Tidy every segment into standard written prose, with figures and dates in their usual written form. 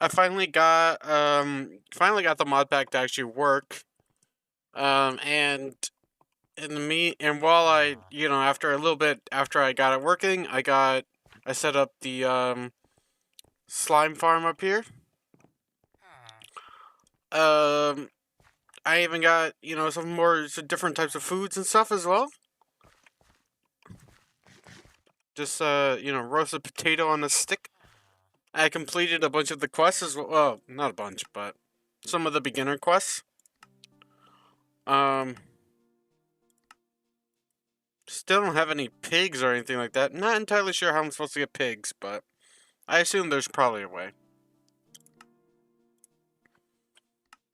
I finally got the mod pack to actually work. And while after a little bit after I got it working, I set up the slime farm up here. Um, I even got some different types of foods and stuff as well. Just roasted potato on a stick. I completed a bunch of the quests as well. Well, not a bunch, but some of the beginner quests. Um, Still don't have any pigs or anything like that. Not entirely sure how I'm supposed to get pigs, but I assume there's probably a way.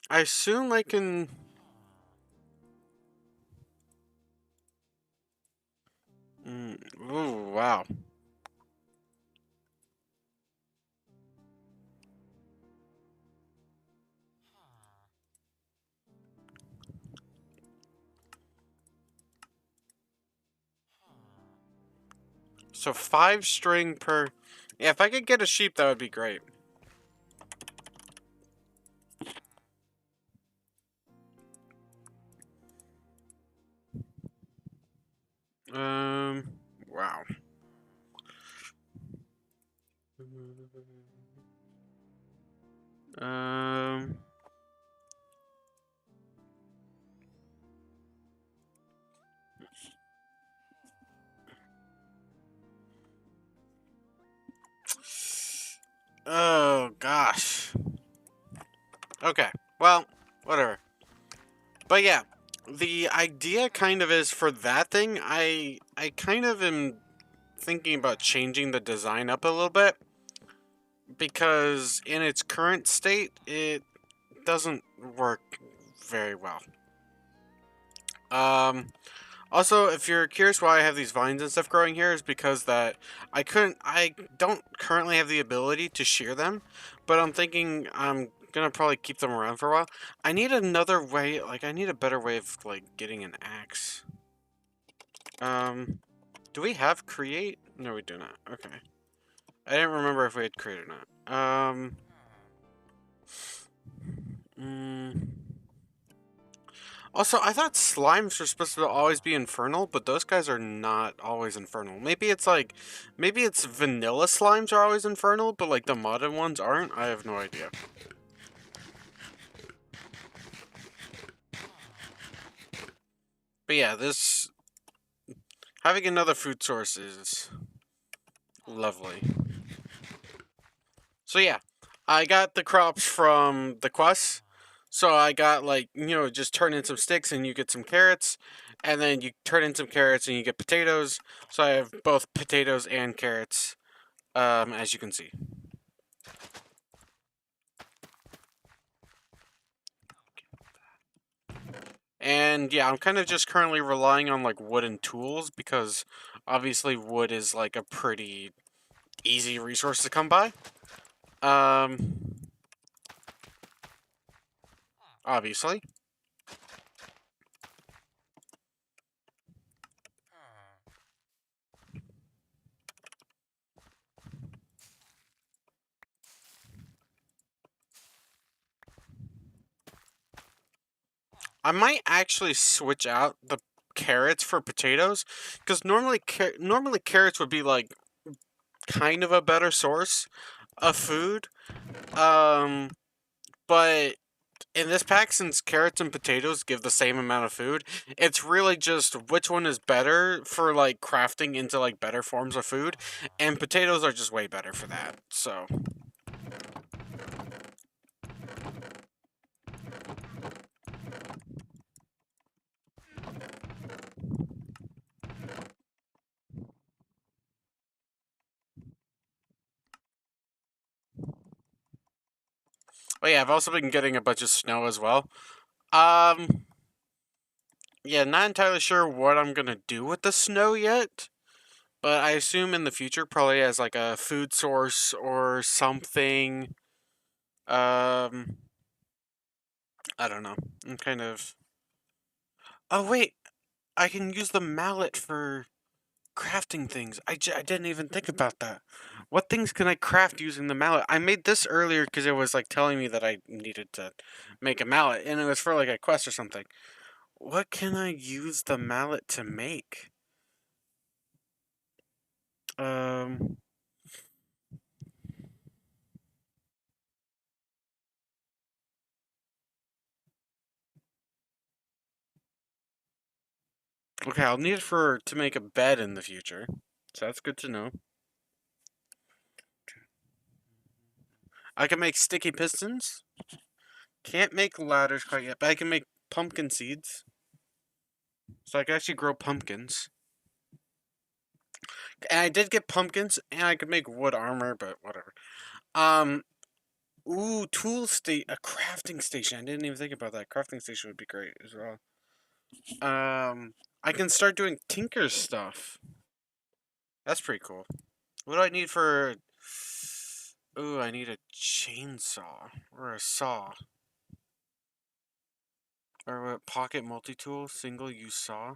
I assume I can. Ooh, wow. So 5 string per. Yeah, if I could get a sheep, that would be great. Wow. Um, oh gosh. Okay. Well, whatever. But yeah, the idea kind of is for that thing. I kind of am thinking about changing the design up a little bit because in its current state, it doesn't work very well. Um, Also, if you're curious why I have these vines and stuff growing here, is because that I don't currently have the ability to shear them, but I'm thinking I'm gonna probably keep them around for a while. I need another way, I need a better way of, getting an axe. Um, do we have create? No, we do not. Okay. I didn't remember if we had create or not. Mm, Also, I thought slimes were supposed to always be infernal, but those guys are not always infernal. Maybe it's vanilla slimes are always infernal, but like the modded ones aren't? I have no idea. But yeah, having another food source is lovely. So yeah, I got the crops from the quests. So I got just turn in some sticks and you get some carrots, and then you turn in some carrots and you get potatoes. So I have both potatoes and carrots, as you can see. And yeah, I'm kind of just currently relying on wooden tools because obviously wood is a pretty easy resource to come by. Um, Obviously. I might actually switch out the carrots for potatoes because normally carrots would be kind of a better source of food. Um, but in this pack, since carrots and potatoes give the same amount of food, it's really just which one is better for crafting into better forms of food, and potatoes are just way better for that. So, but yeah, I've also been getting a bunch of snow as well. Um, yeah, not entirely sure what I'm gonna do with the snow yet, but I assume in the future, probably as a food source or something. Um, I don't know. I'm kind of. Oh wait, I can use the mallet for crafting things. I didn't even think about that. What things can I craft using the mallet? I made this earlier because it was like telling me that I needed to make a mallet, and it was for like a quest or something. What can I use the mallet to make? Um. Okay, I'll need it for to make a bed in the future, so that's good to know. I can make sticky pistons. Can't make ladders quite yet, but I can make pumpkin seeds, so I can actually grow pumpkins. And I did get pumpkins, and I could make wood armor, but whatever. Um, ooh, a crafting station. I didn't even think about that. Crafting station would be great as well. I can start doing tinker stuff. That's pretty cool. What do I need for? Ooh, I need a chainsaw or a saw or what? Pocket multi-tool, single-use saw.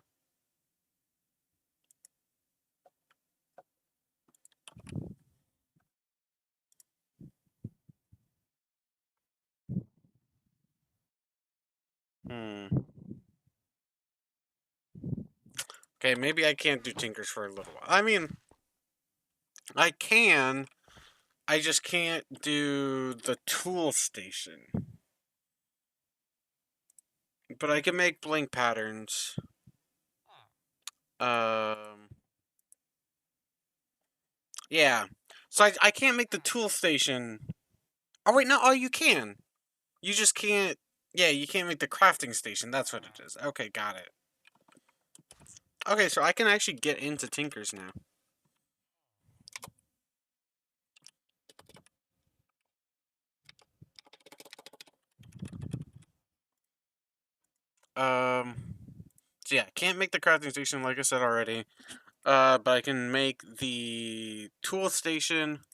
Hmm. Okay, maybe I can't do tinkers for a little while. I mean, I can. I just can't do the tool station. But I can make blank patterns. Um, yeah. So I can't make the tool station. Oh wait, no. Oh, you can. You just can't. Yeah, you can't make the crafting station. That's what it is. Okay, got it. Okay, so I can actually get into tinkers now. Um. So yeah, can't make the crafting station like I said already. But I can make the tool station.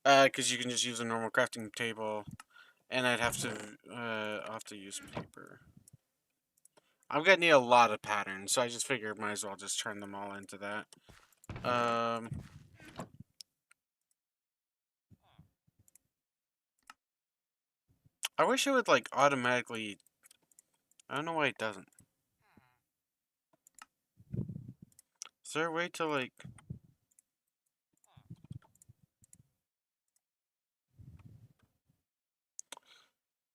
Because you can just use a normal crafting table, and I'll have to use paper. I'm gonna need a lot of patterns, so I just figured might as well just turn them all into that. Um, I wish it would like automatically. I don't know why it doesn't. Is there a way to like?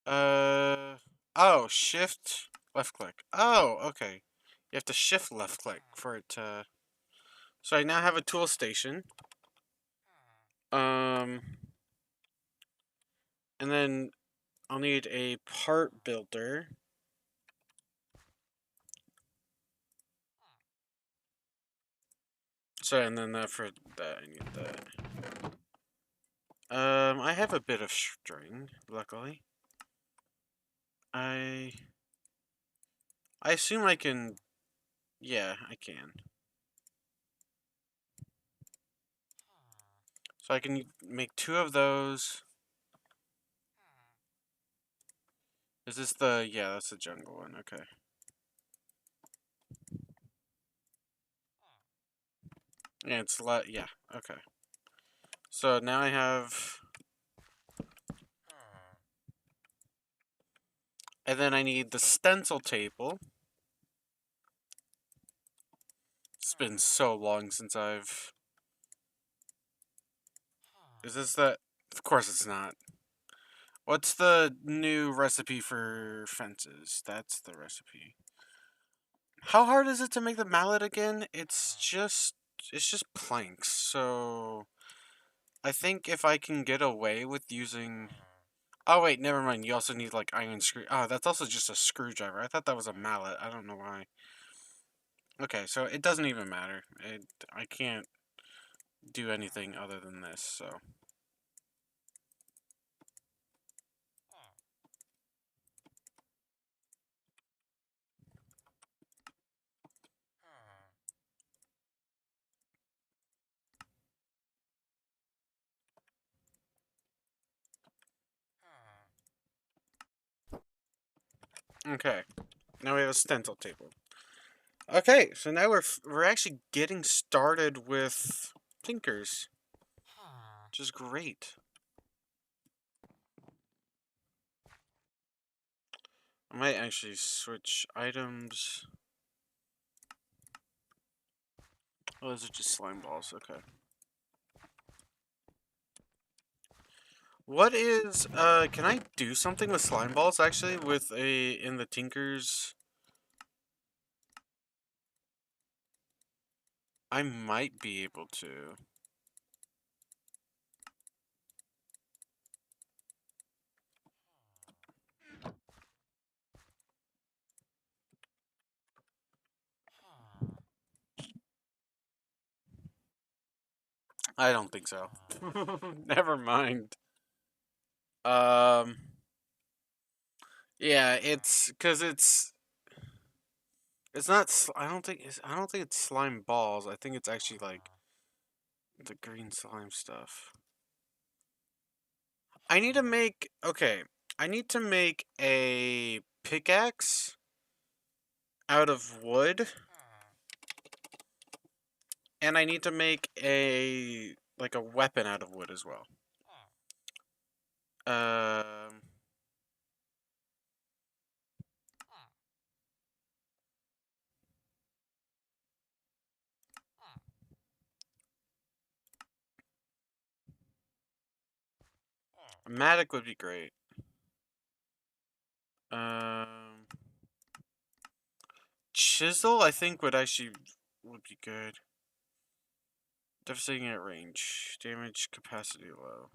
Uh, oh, shift left click. Oh, okay. You have to shift left click for it to. So I now have a tool station. Um, and then I'll need a part builder. So and then that for that I need that. I have a bit of string, luckily. I I assume I can. Yeah, I can. So I can make two of those. Is this the? Yeah, that's the jungle one. Okay. Yeah, yeah. Okay. So now I have, and then I need the stencil table. It's been so long since I've. Is this the? Of course it's not. What's the new recipe for fences? That's the recipe. How hard is it to make the mallet again? It's just planks. So I think if I can get away with using. Oh wait, never mind. You also need like iron screw. Oh, that's also just a screwdriver. I thought that was a mallet. I don't know why. Okay, so it doesn't even matter. I can't do anything other than this. So okay, now we have a stencil table. Okay, so now we're actually getting started with tinkers. which is great. I might actually switch items. Oh, those are just slime balls. Okay. What is can I do something with slime balls actually with in the Tinkers? I might be able to. I don't think so. Never mind. Um yeah, it's cuz it's not I don't think it's slime balls. I think it's actually like the green slime stuff. I need to make okay. I need to make a pickaxe out of wood, and I need to make a like a weapon out of wood as well. Um, a mattock would be great. Um, chisel I think would be good. Devastating at range, damage capacity low,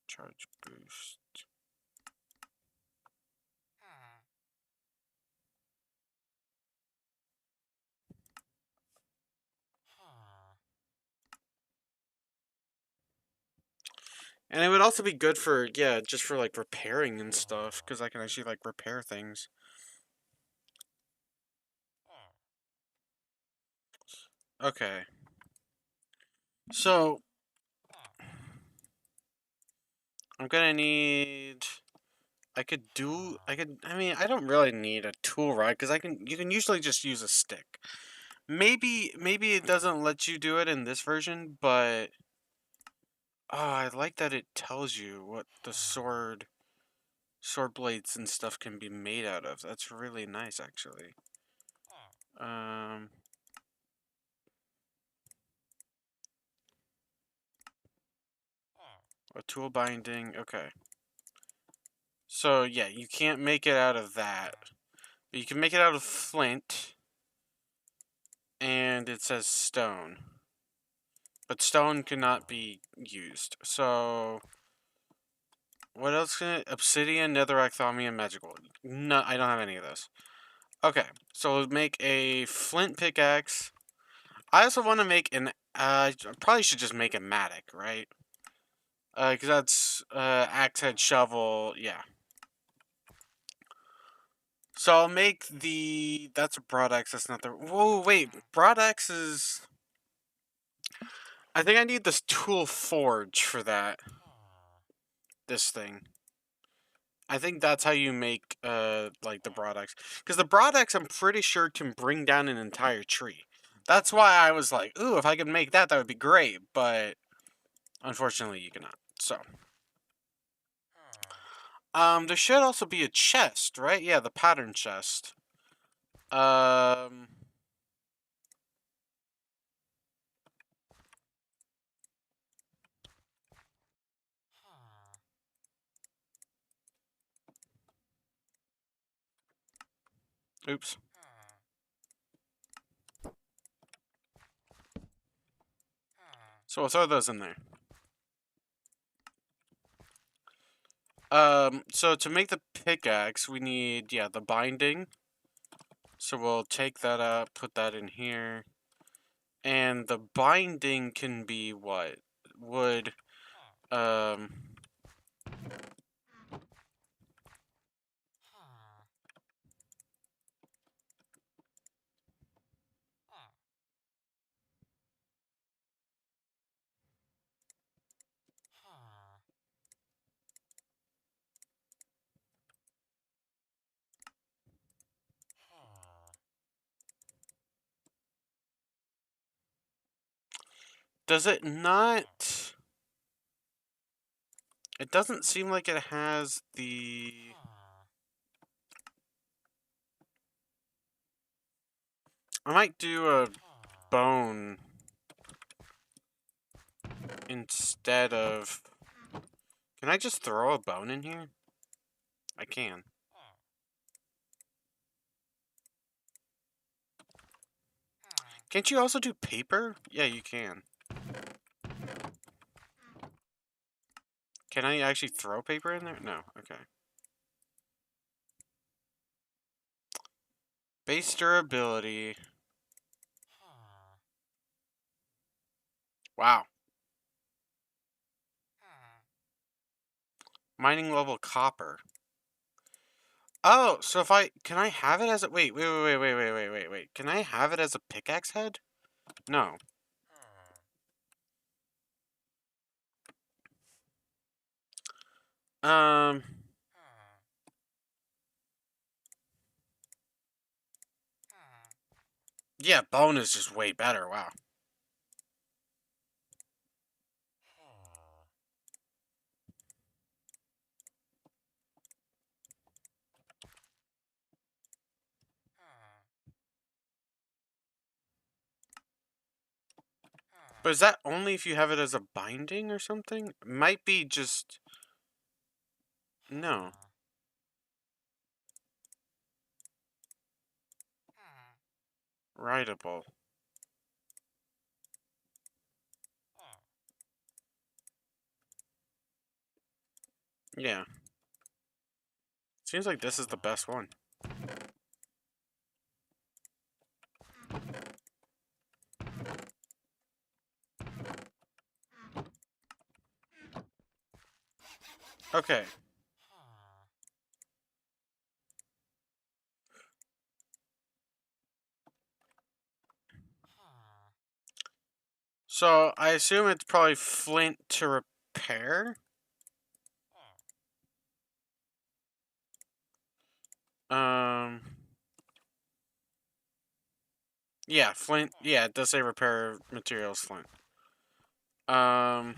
charge boost. And it would also be good for, yeah, just for like repairing and stuff, because I can actually like repair things. Okay. So, I'm gonna need. I mean, I don't really need a tool, right? Because you can usually just use a stick. Maybe it doesn't let you do it in this version, but. Oh, I like that it tells you what the sword blades and stuff can be made out of. That's really nice, actually. Um, a tool binding. Okay. So yeah, you can't make it out of that. But you can make it out of flint, and it says stone. But stone cannot be used. So what else can it? Obsidian, netherrack, thaumium, magical. No, I don't have any of those. Okay, so we'll make a flint pickaxe. I also want to make an. I probably should just make a mattock, right? Because that's axe head shovel. Yeah. So I'll make the. That's a broad axe. That's not the. Whoa, wait. Broad axe is. I think I need this tool forge for that. This thing. I think that's how you make like the broad axe. Because the broad axe, I'm pretty sure can bring down an entire tree. That's why I was like, ooh, if I could make that, that would be great. But unfortunately, you cannot. So. There should also be a chest, right? Yeah, the pattern chest. Um, oops. So we'll throw those in there. So to make the pickaxe, we need, yeah, the binding. So we'll take that out, put that in here. And the binding can be what? Wood, um... Does it not? It doesn't seem like it has the... I might do a bone instead of... Can I just throw a bone in here? I can. Can't you also do paper? Yeah, you can. Can I actually throw paper in there? No. Okay. Base durability. Wow. Mining level copper. Oh, so if can I have it as a, wait. Can I have it as a pickaxe head? No. Um, yeah, bone is just way better. Wow. But is that only if you have it as a binding or something? Might be just... No. Writable. Yeah. Seems like this is the best one. Okay. So, I assume it's probably flint to repair? Um... Yeah, flint. Yeah, it does say repair materials flint. Um...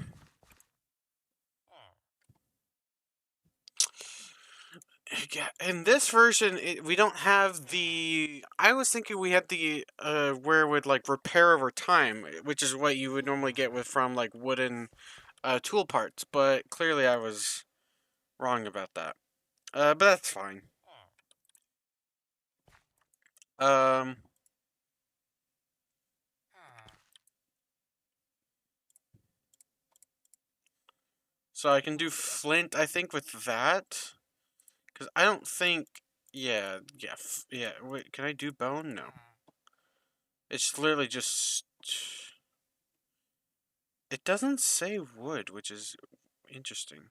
Yeah, in this version, we don't have the... I was thinking we had the, where it would, like, repair over time, which is what you would normally get with from, like, wooden, tool parts, but clearly I was wrong about that. But that's fine. Um... So I can do flint, I think, with that. Because I don't think... Yeah. Wait, can I do bone? No. It's literally just... It doesn't say wood, which is interesting.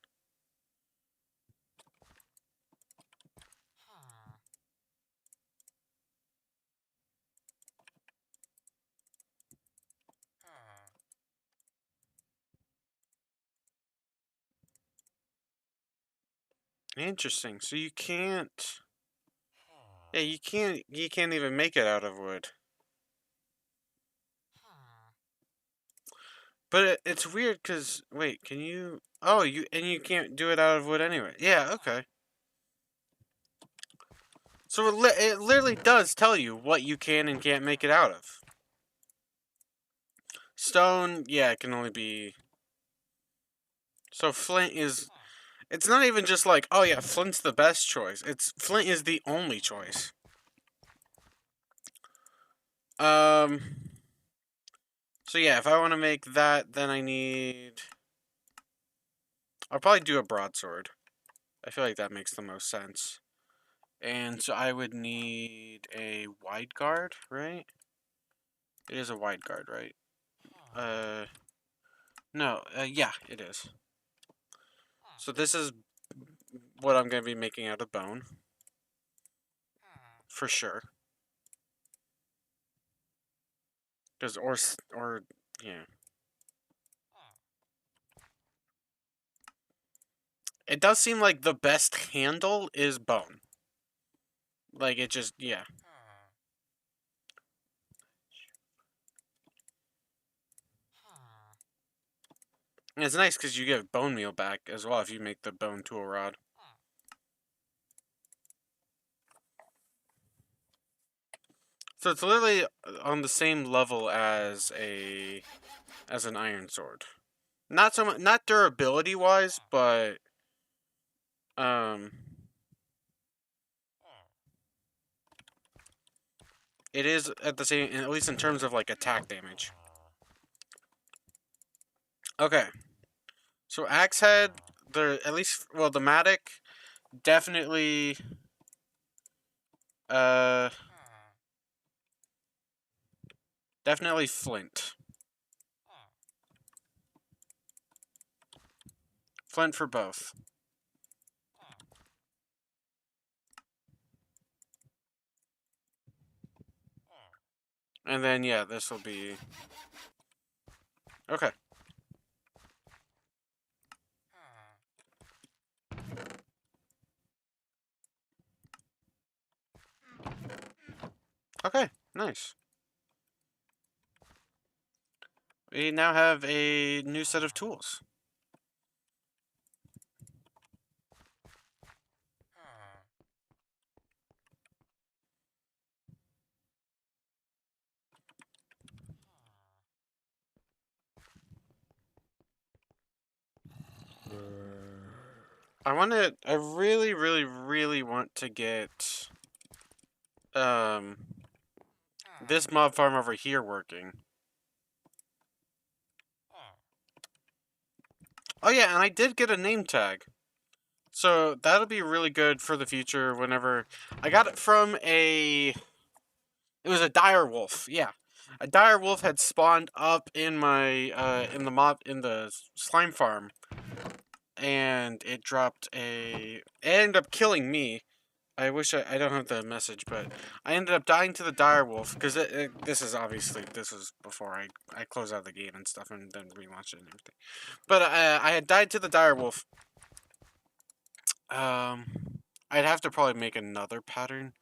Interesting. So you can't... Yeah, you can't even make it out of wood. But it's weird because, wait, can you... Oh, you can't do it out of wood anyway. Yeah, okay. So it literally does tell you what you can and can't make it out of. Stone, yeah, it can only be... So flint is... It's not even just like, oh yeah, flint's the best choice. It's flint is the only choice. Um... So yeah, if I want to make that, then I need... I'll probably do a broadsword. I feel like that makes the most sense. And so I would need a wide guard, right? It is a wide guard, right? No, yeah, it is. So this is what I'm going to be making out of bone. For sure. Because, or, yeah. It does seem like the best handle is bone. Like, it just, yeah. And it's nice because you get bone meal back as well if you make the bone tool rod. So it's literally on the same level as an iron sword. Not so much, not durability wise, but um, it is at the same, at least in terms of like attack damage. Okay, so axe head, the at least well the matic definitely uh definitely flint. Flint for both. And then yeah, this will be okay. Okay, nice. We now have a new set of tools. I really, really, really want to get this mob farm over here working. Oh yeah, and I did get a name tag. So that'll be really good for the future whenever I got it from it was a dire wolf. Yeah. A dire wolf had spawned up in my in the slime farm, and it dropped it ended up killing me. I wish I don't have the message, but I ended up dying to the dire wolf because this is obviously this was before I closed out the game and stuff and then relaunched it and everything. But I had died to the dire wolf. Um, I'd have to probably make another pattern.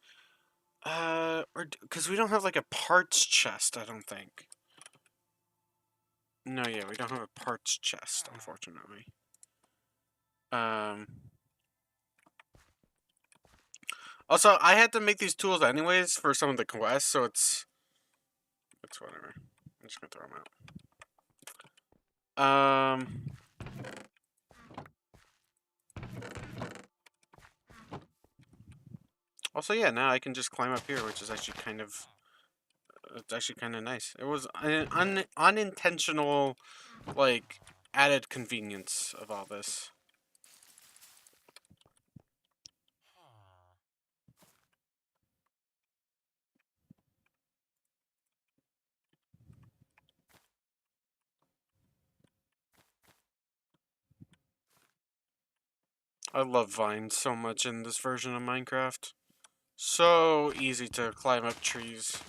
Or because we don't have like a parts chest, I don't think. No, yeah, we don't have a parts chest, unfortunately. Um. Also, I had to make these tools anyways for some of the quests, so it's whatever. I'm just gonna throw them out. Also, yeah, now I can just climb up here, which is actually kind of it's actually kind of nice. It was an unintentional, like, added convenience of all this. I love vines so much in this version of Minecraft. So easy to climb up trees.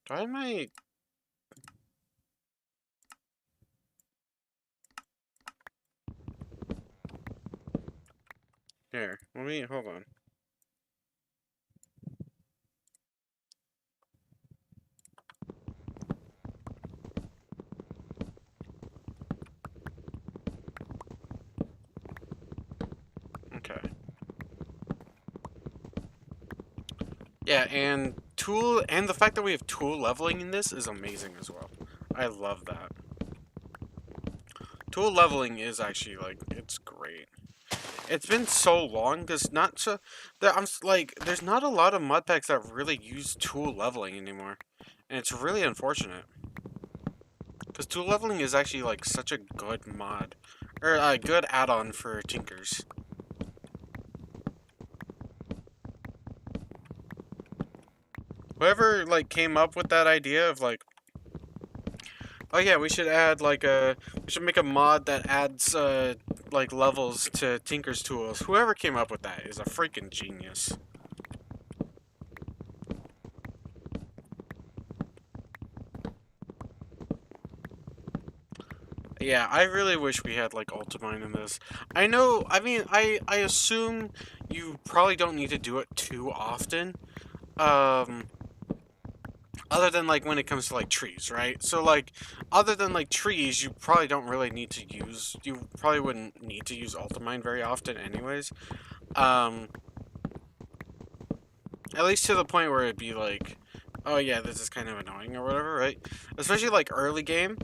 Do I have my... Here, let me... Hold on. Okay. Yeah, and the fact that we have tool leveling in this is amazing as well. I love that. Tool leveling is actually, like, it's great. It's been so long, because not so... there's not a lot of mod packs that really use tool leveling anymore. And it's really unfortunate. Because tool leveling is actually, like, such a good mod. Or a good add-on for tinkers. Whoever, like, came up with that idea of, like, oh yeah, we should add, like, we should make a mod that adds, like, levels to Tinker's tools. Whoever came up with that is a freaking genius. Yeah, I really wish we had, like, Ultimine in this. I know, I mean, I assume you probably don't need to do it too often. Other than like when it comes to like trees, right? So like other than like trees, you probably don't really need to use. You probably wouldn't need to use Ultimine very often, anyways. Um, at least to the point where it'd be like, oh yeah, this is kind of annoying or whatever, right? Especially like early game.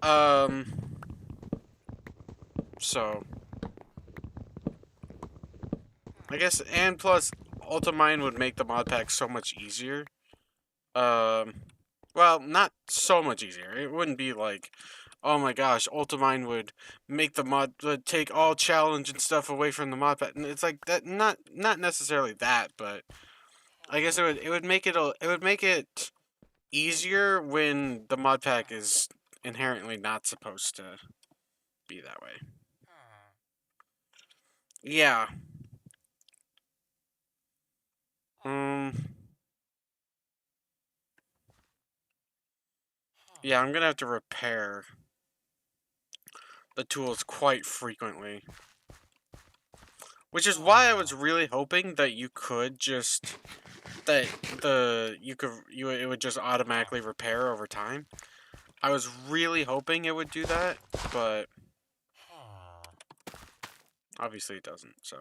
Um, so I guess, and plus Ultimine would make the mod pack so much easier. Um, well, not so much easier. It wouldn't be like, oh my gosh, Ultimine would make the mod would take all challenge and stuff away from the mod pack. It's like that, not necessarily that, but I guess it would make it would make it easier when the mod pack is inherently not supposed to be that way. Yeah. Um. Yeah, I'm gonna have to repair the tools quite frequently. Which is why I was really hoping that you could just that it would just automatically repair over time. I was really hoping it would do that, but obviously it doesn't, so.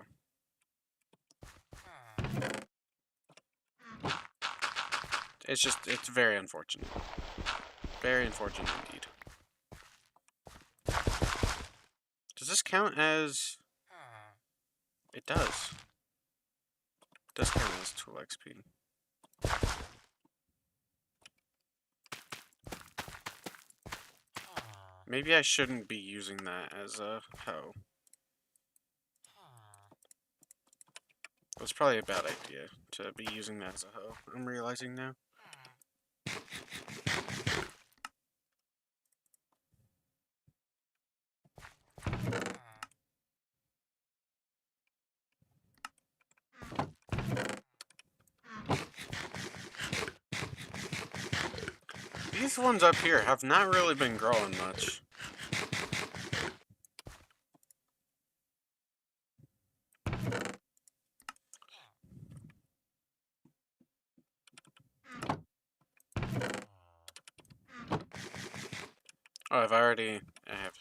It's very unfortunate. Very unfortunate indeed. Does this count as... It does. It does count as tool XP. Maybe I shouldn't be using that as a hoe. That's probably a bad idea to be using that as a hoe. I'm realizing now. These ones up here have not really been growing much. Oh, I have.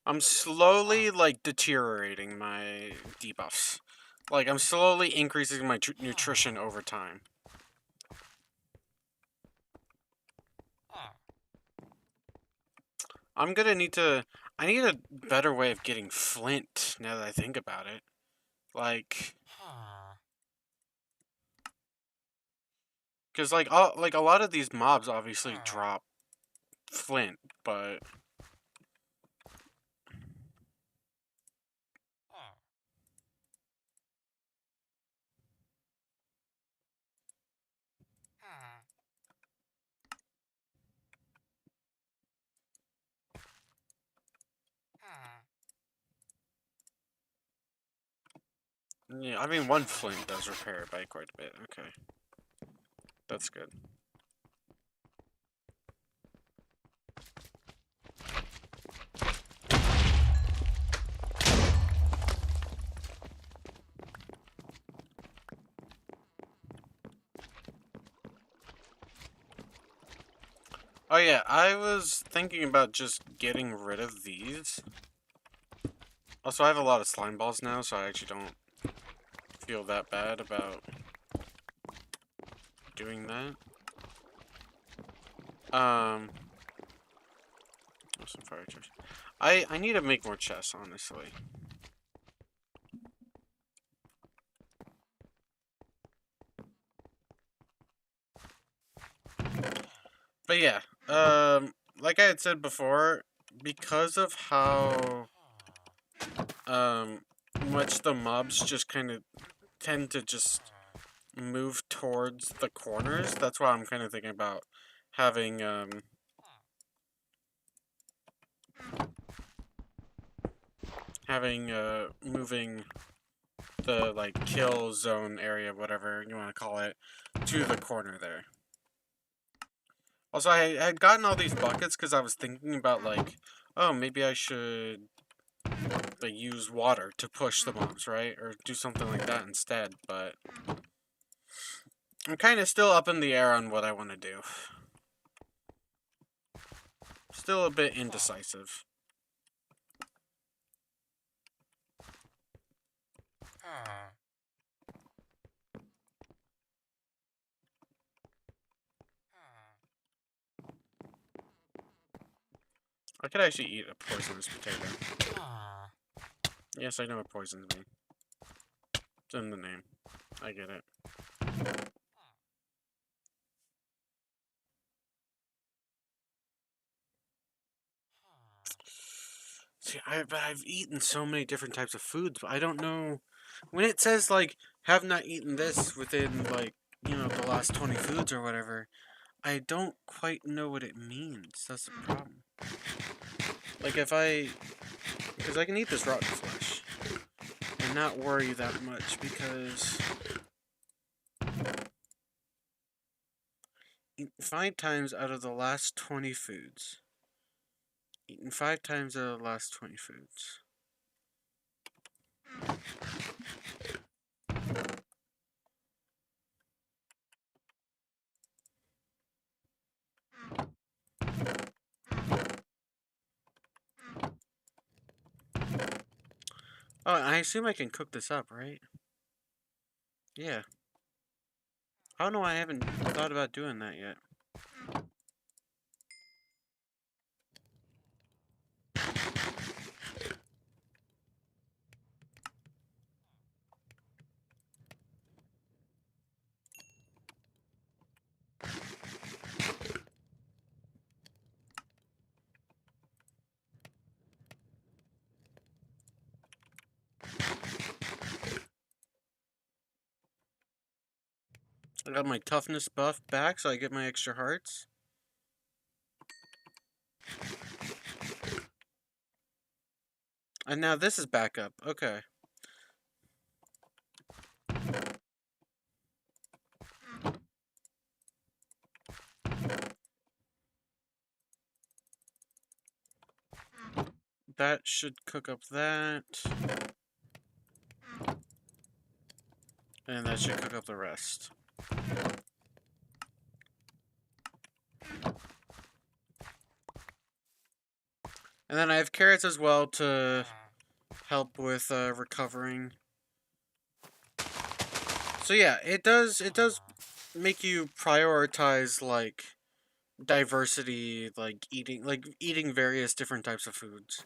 I'm slowly, like, deteriorating my debuffs. Like, I'm slowly increasing my nutrition over time. I'm gonna need to... I need a better way of getting flint, now that I think about it. Like... Because, like a lot of these mobs obviously drop flint, but... Yeah, I mean, one flint does repair it by quite a bit. Okay. That's good. Oh yeah, I was thinking about just getting rid of these. Also, I have a lot of slime balls now, so I actually don't feel that bad about doing that. Some fire chests. I need to make more chests, honestly. But yeah, like I had said before, because of how much the mobs just kind of tend to just move towards the corners, that's why I'm kind of thinking about having moving the like kill zone area, whatever you want to call it, to the corner there. Also, I had gotten all these buckets because I was thinking about like, oh, maybe I should they use water to push the mobs, right? Or do something like that instead, but I'm kind of still up in the air on what I want to do. Still a bit indecisive. I could actually eat a poisonous potato. Yes, I know what poisons mean. It's in the name. I get it. See, I've eaten so many different types of foods, but I don't know. When it says, like, have not eaten this within, like, the last 20 foods or whatever, I don't quite know what it means. That's the problem. Like, because I can eat this rotten flesh and not worry that much because 5 times out of the last 20 foods. Eaten 5 times out of the last 20 foods. Oh, I assume I can cook this up, right? Yeah. I don't know why I haven't thought about doing that yet. I got my toughness buff back, so I get my extra hearts. And now this is back up. Okay. That should cook up that. And that should cook up the rest. And then I have carrots as well to help with recovering. So yeah, it does make you prioritize like diversity, like eating various different types of foods.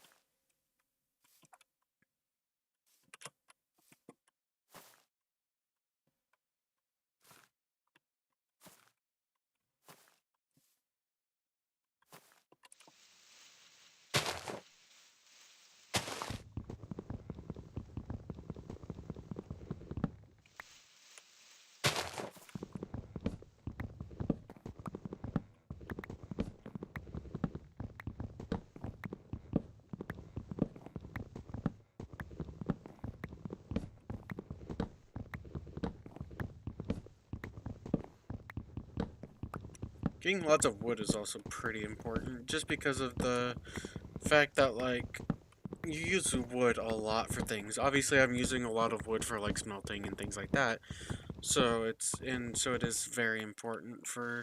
Getting lots of wood is also pretty important, just because of the fact that, like, you use wood a lot for things. Obviously, I'm using a lot of wood for, like, smelting and things like that. So it is very important for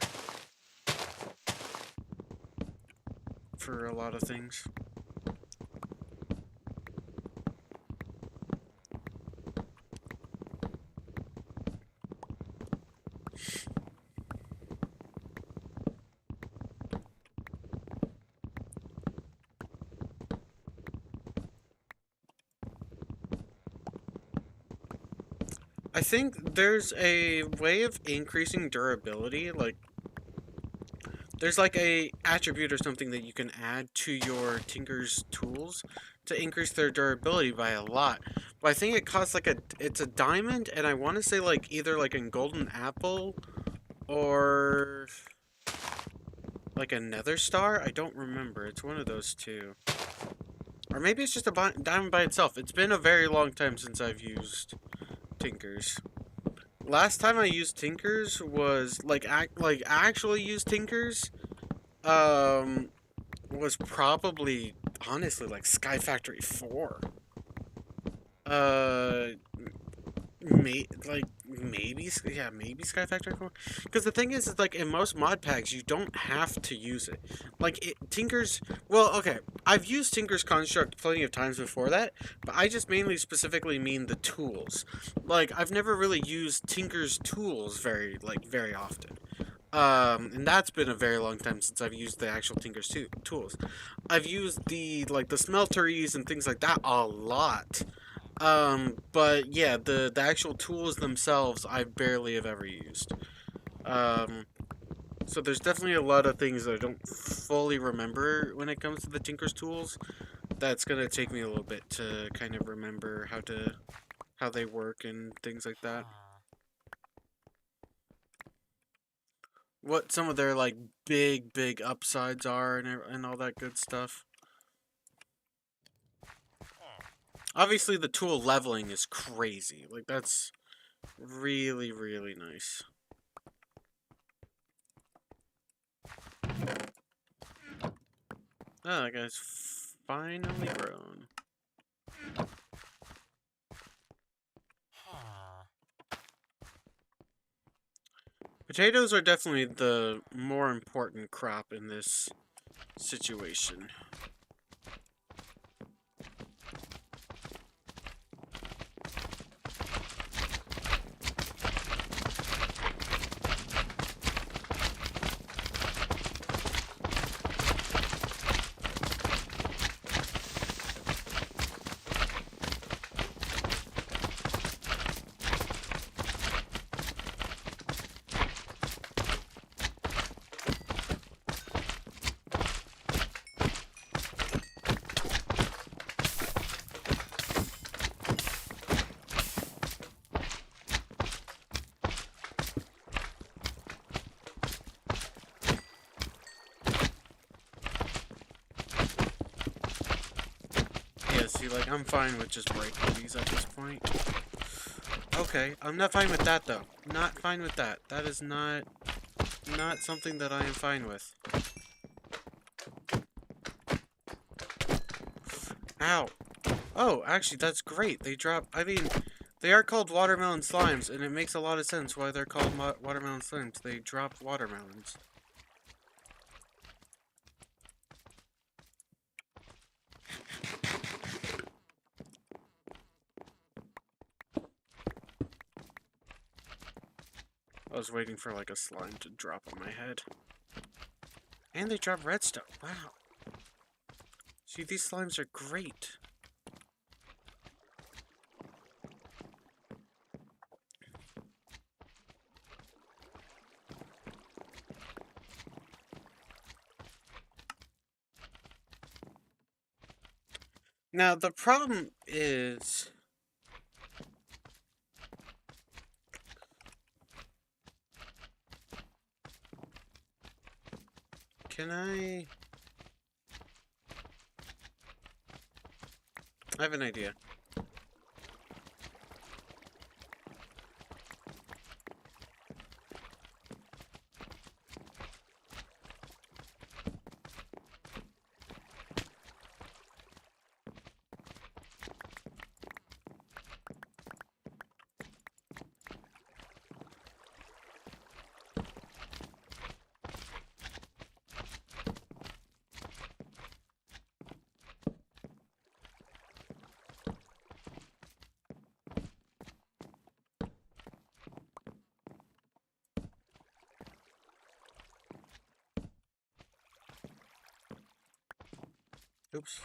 a lot of things. I think there's a way of increasing durability, like there's like a attribute or something that you can add to your Tinker's tools to increase their durability by a lot. But I think it costs like it's a diamond, and I want to say like either like a golden apple or like a nether star. I don't remember. It's one of those two. Or maybe it's just a diamond by itself. It's been a very long time since I've used Tinkers. Last time I used Tinkers was like actually used Tinkers was probably honestly like Sky Factory 4. Uh, maybe, yeah, maybe Sky Factory 4. Because the thing is like in most mod packs, you don't have to use it. Like Tinker's. Well, okay, I've used Tinker's construct plenty of times before that, but I just mainly specifically mean the tools. Like I've never really used Tinker's tools very often. And that's been a very long time since I've used the actual Tinker's tools. I've used the smelteries and things like that a lot. But yeah, the actual tools themselves, I barely have ever used. Um, so there's definitely a lot of things that I don't fully remember when it comes to the Tinker's tools. That's gonna take me a little bit to kind of remember how they work and things like that. What some of their like big upsides are and all that good stuff. Obviously, the tool leveling is crazy. Like that's really nice. Oh, that guy's finally grown. Potatoes are definitely the more important crop in this situation. Yeah, see, like, I'm fine with just breaking these at this point. Okay, I'm not fine with that, though. Not fine with that. That is not something that I am fine with. Ow. Oh, actually, that's great. They drop, I mean, they are called watermelon slimes, and it makes a lot of sense why they're called watermelon slimes. They drop watermelons. I was waiting for, like, a slime to drop on my head. And they drop redstone. Wow. See, these slimes are great. Now, the problem is... Can I have an idea. Oops.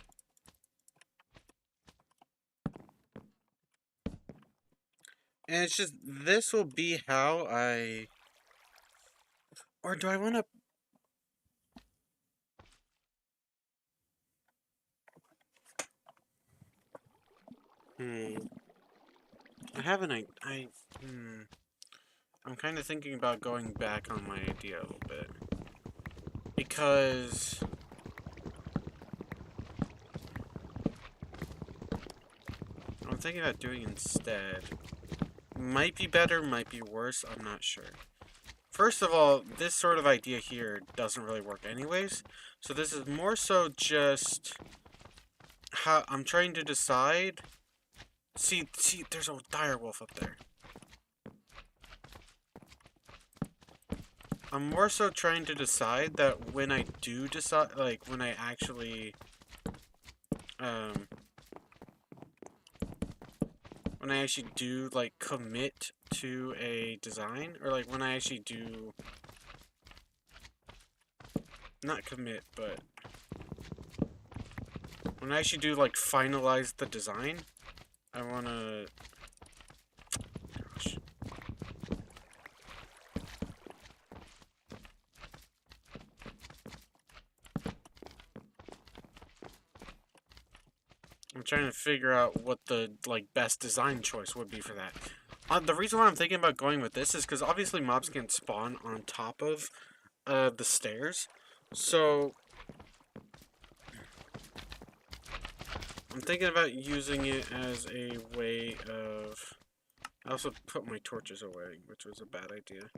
And it's just, this will be how I... Or do I want to... I haven't... I'm kind of thinking about going back on my idea a little bit. Because... I'm thinking about doing instead. Might be better, might be worse, I'm not sure. First of all, this sort of idea here doesn't really work anyways. So this is more so just how I'm trying to decide See, there's a dire wolf up there. I'm more so trying to decide that when I do decide, like, when I actually, um, when I actually do, like, commit to a design, or, like, when I actually do, not commit, but when I actually do, like, finalize the design, I wanna, gosh. I'm trying to figure out what the, like, best design choice would be for that. The reason why I'm thinking about going with this is because obviously mobs can spawn on top of the stairs. So I'm thinking about using it as a way of... I also put my torches away, which was a bad idea.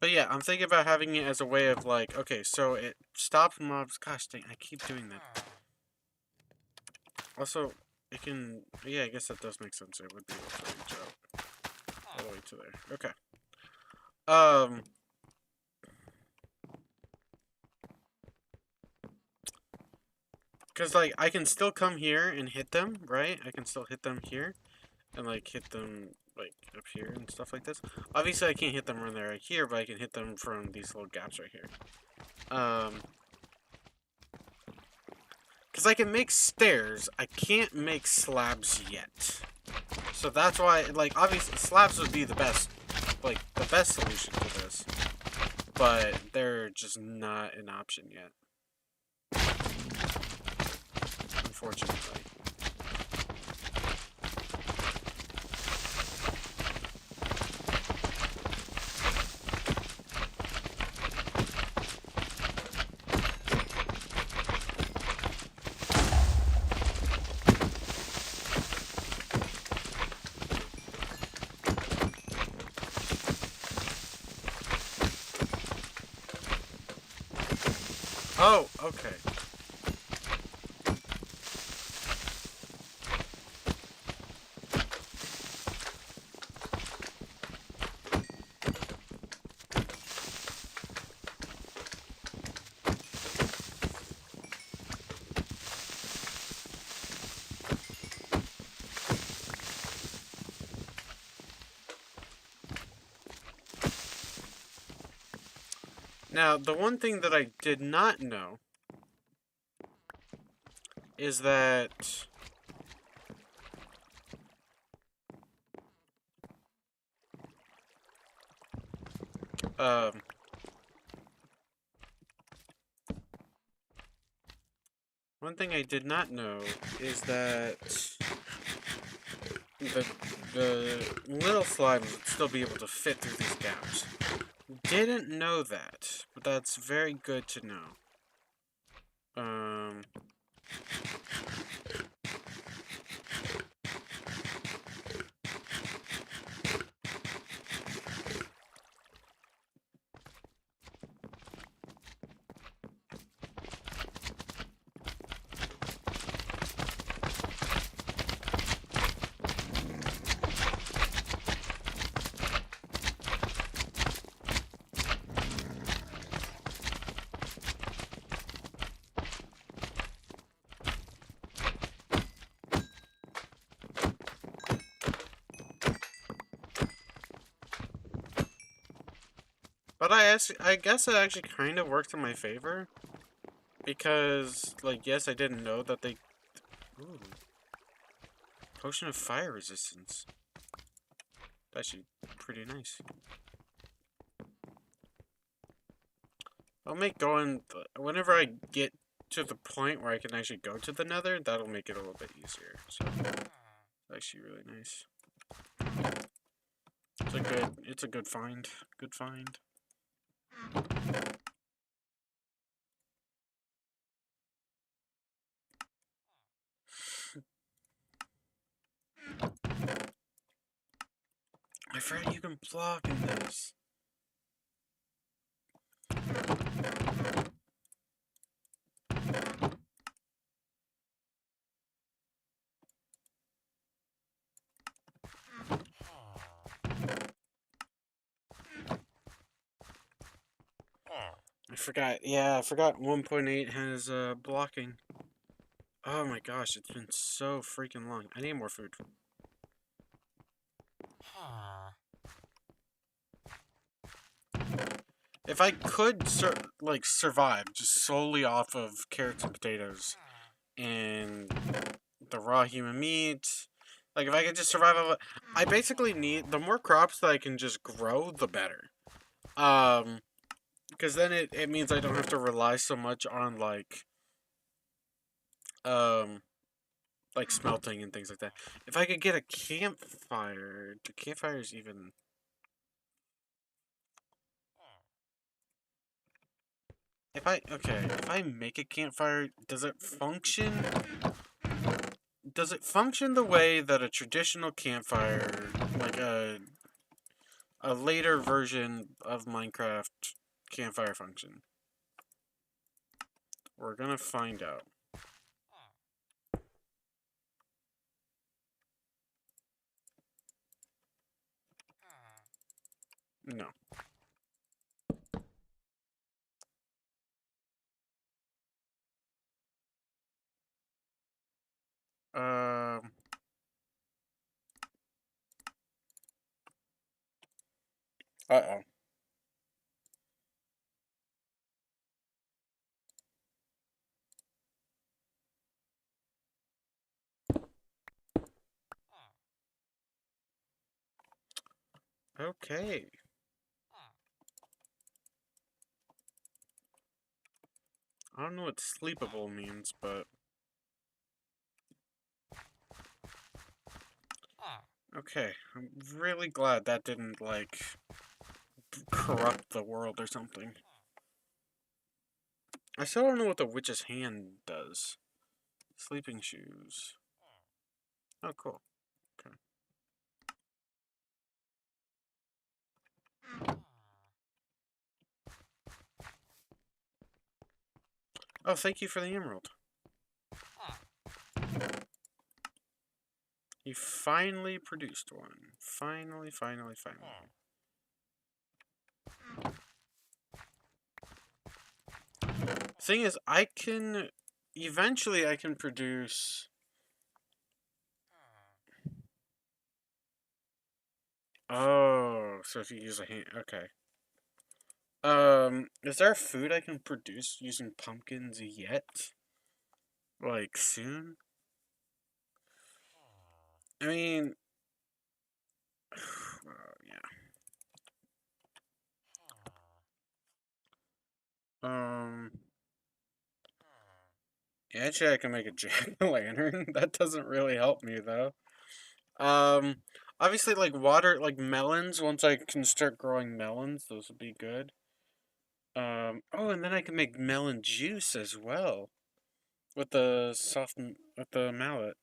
But yeah, I'm thinking about having it as a way of like, okay, so it stops mobs. Gosh dang, I keep doing that. Also, it can... Yeah, I guess that does make sense. It would be able to reach out all the way to there. Okay. Because, like, I can still come here and hit them, right? I can still hit them here. And, like, hit them, like, up here and stuff like this. Obviously, I can't hit them when they're right here, but I can hit them from these little gaps right here. Because I can make stairs, I can't make slabs yet. So that's why, like, obviously, slabs would be the best, like, the best solution to this. But they're just not an option yet. Unfortunately. Oh, okay. Now, the one thing that I did not know is that one thing I did not know is that the little slime would still be able to fit through these gaps. Didn't know that, but that's very good to know. But I guess it actually kind of worked in my favor. Because, like, yes, I didn't know that they... Ooh. Potion of fire resistance. That's actually pretty nice. I'll make going... Whenever I get to the point where I can actually go to the nether, that'll make it a little bit easier. So, it's actually really nice. It's a good find. Good find. I forgot you can block in this. forgot. Yeah, I forgot 1.8 has blocking. Oh my gosh, it's been so freaking long. I need more food. If I could survive just solely off of carrots and potatoes and the raw human meat, like if I could just survive off it, I basically need the more crops that I can just grow, the better. Um, because then it means I don't have to rely so much on um like smelting and things like that. If I could get a campfire, do campfires even? If I make a campfire, does it function? Does it function the way that a traditional campfire, like a later version of Minecraft campfire function? We're gonna find out. No. Um. Uh oh. Okay. I don't know what sleepable means, but okay. I'm really glad that didn't corrupt the world or something. I still don't know what the witch's hand does. Sleeping shoes. Oh, cool. Okay. Oh, thank you for the emerald. You finally produced one. Finally, finally, finally. Thing is, I can eventually I can produce. Oh, so if you use a hand, okay. Is there food I can produce using pumpkins yet? Like soon? I mean, yeah. Um, yeah, actually, I can make a jack-o'-lantern. That doesn't really help me though. Um, obviously, like water, like melons. Once I can start growing melons, those would be good. Oh, and then I can make melon juice as well with with the mallet.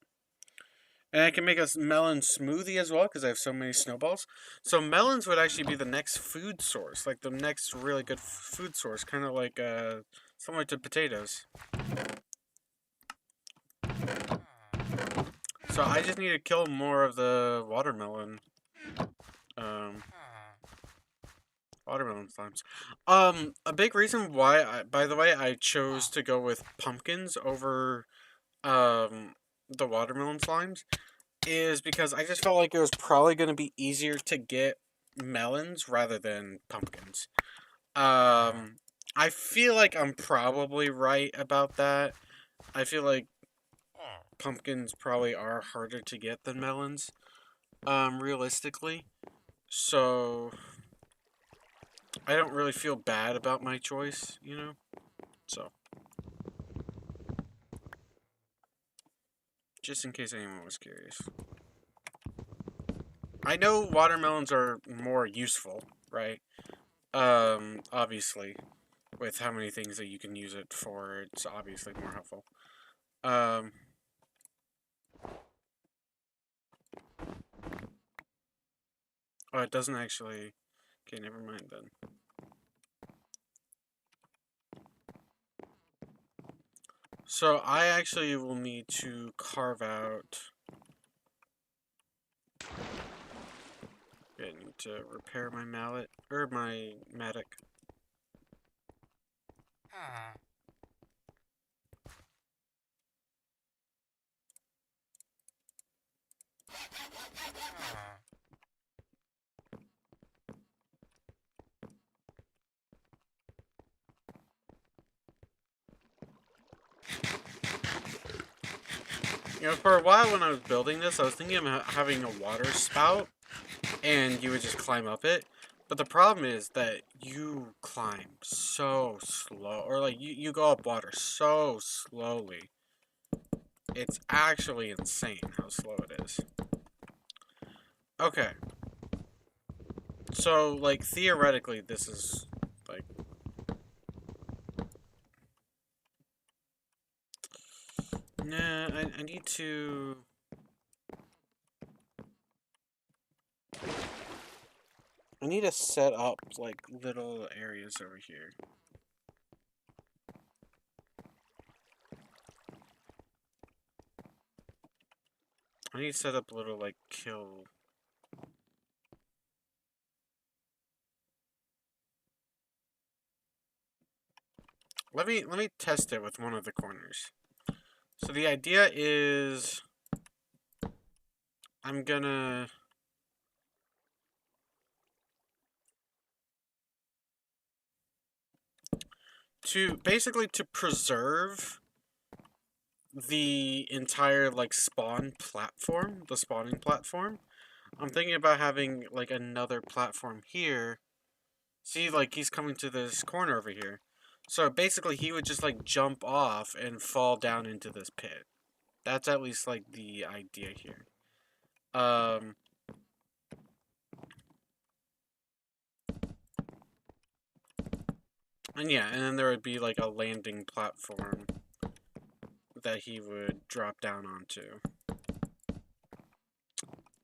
And I can make a melon smoothie as well because I have so many snowballs. So melons would actually be the next food source, like the next really good food source, kind of like similar to potatoes. So I just need to kill more of the um, watermelon slimes. A big reason why, by the way, I chose to go with pumpkins over the watermelon slimes is because I just felt like it was probably going to be easier to get melons rather than pumpkins. I feel like I'm probably right about that. I feel like pumpkins probably are harder to get than melons, realistically. So I don't really feel bad about my choice, you know? So, just in case anyone was curious. I know watermelons are more useful, right? Obviously, with how many things that you can use it for, it's obviously more helpful. Um, oh, it doesn't actually. Okay, never mind then. So I actually will need to carve out. I need to repair my mallet or my mattock. You know, for a while when I was building this, I was thinking of having a water spout, and you would just climb up it. But the problem is that you climb so slow, or like you go up water so slowly. It's actually insane how slow it is. Okay. So, like, theoretically, this is, like... Nah, I need to... I need to set up, like, little areas over here. I need to set up little, like, kill... Let me test it with one of the corners. So the idea is... I'm gonna... basically to preserve the entire, like, spawn platform, the spawning platform, I'm thinking about having, like, another platform here. See, like, he's coming to this corner over here. So, basically, he would just, like, jump off and fall down into this pit. That's at least, like, the idea here. And yeah, and then there would be, like, a landing platform that he would drop down onto.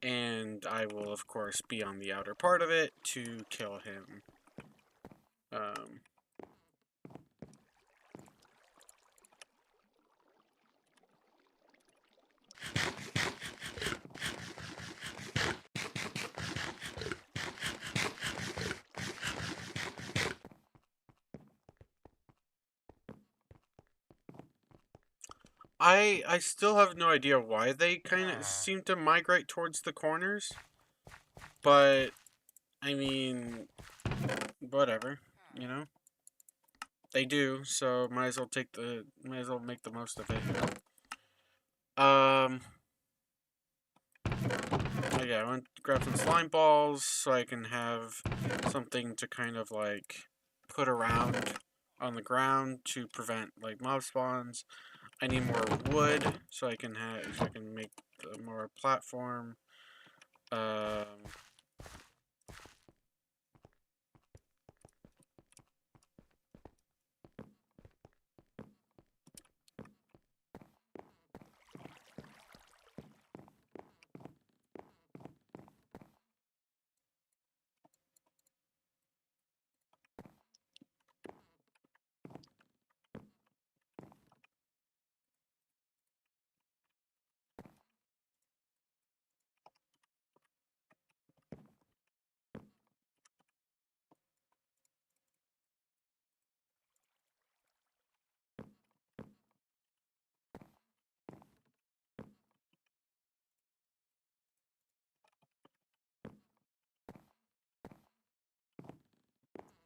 And I will, of course, be on the outer part of it to kill him. I still have no idea why they kind of seem to migrate towards the corners. But, I mean, whatever, you know? They do, so might as well make the most of it. Yeah, I want to grab some slime balls so I can have something to kind of like put around on the ground to prevent like mob spawns. I need more wood so I can make more platform.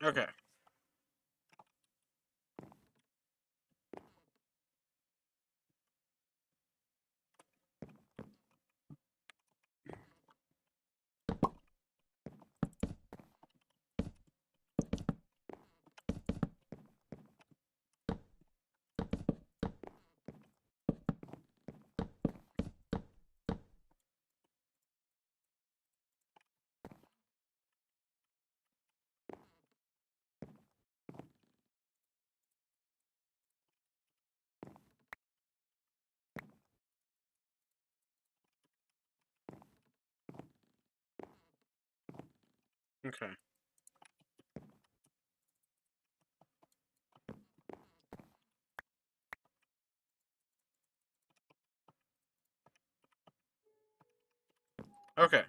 Okay. Okay. Okay.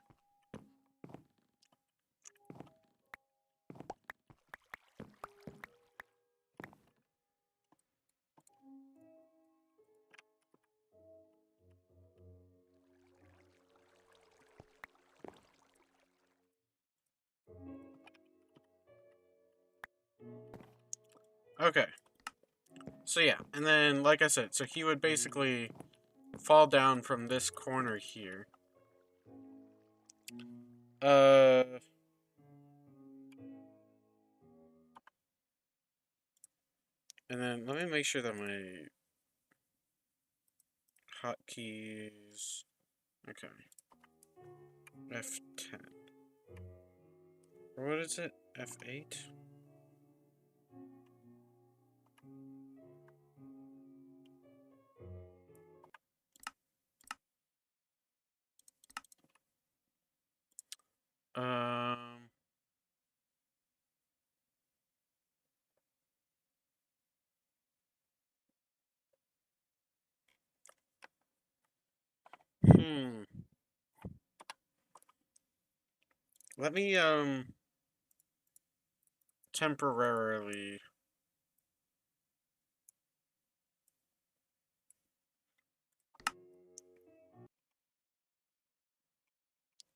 Okay. So yeah, and then, like I said, so he would basically fall down from this corner here. And then let me make sure that my hotkeys... Okay. F10. Or what is it? F8? Um... Hmm. Let me, temporarily...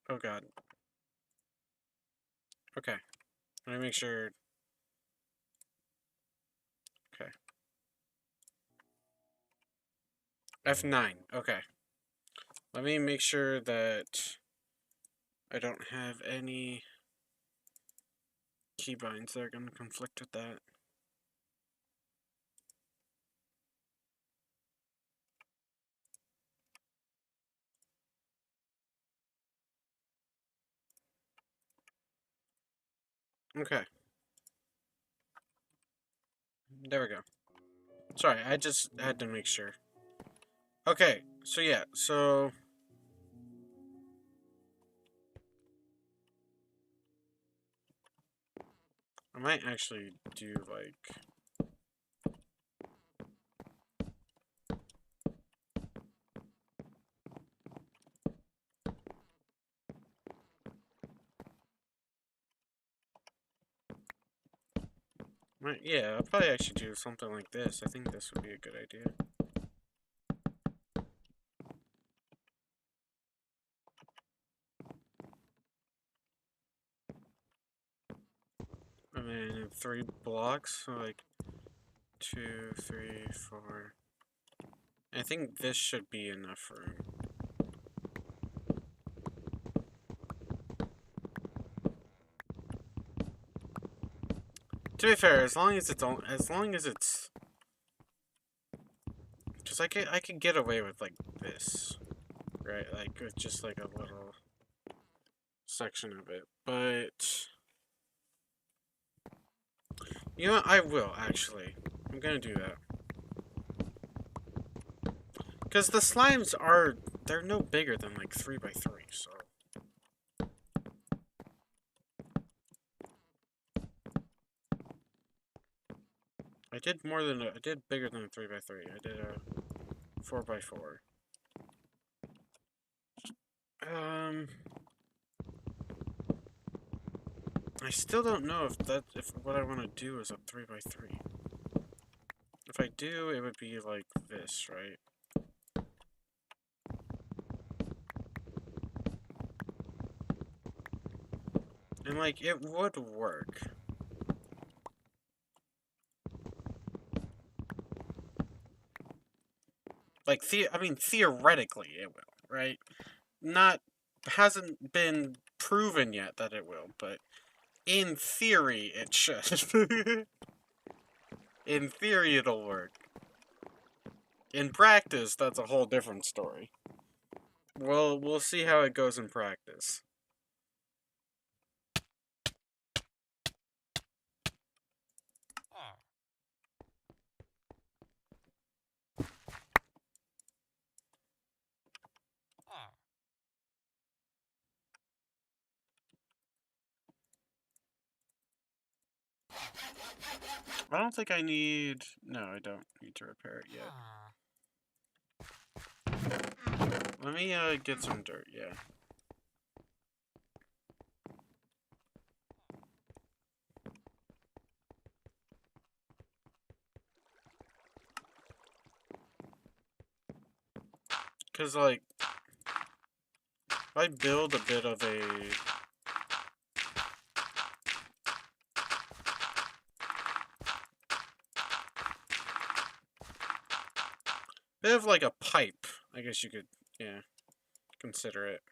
Oh god. Okay. Let me make sure... Okay. F9. Okay. Let me make sure that I don't have any keybinds that are going to conflict with that. Okay. There we go. Sorry, I just had to make sure. Okay, so yeah, so... I might actually do, like... yeah, I'll probably actually do something like this. I think this would be a good idea. And then 3 blocks, so like 2, 3, 4. I think this should be enough room. To be fair, as long as it's, because I could get away with like this, right? Like with just like a little section of it, but you know what? I will actually. I'm gonna do that because the slimes they're no bigger than like 3 by 3, so. I did I did bigger than a 3 by 3. I did a 4 by 4. I still don't know if what I want to do is a 3 by 3. If I do, it would be like this, right? And like it would work. Like I mean theoretically it will, right? Not hasn't been proven yet that it will, but in theory it should. In theory it'll work. In practice, that's a whole different story. Well, we'll see how it goes in practice. I don't think I need... No, I don't need to repair it yet. Let me get some dirt, yeah. Because, like, if I build a bit of a... Bit of like a pipe, I guess you could, yeah, consider it.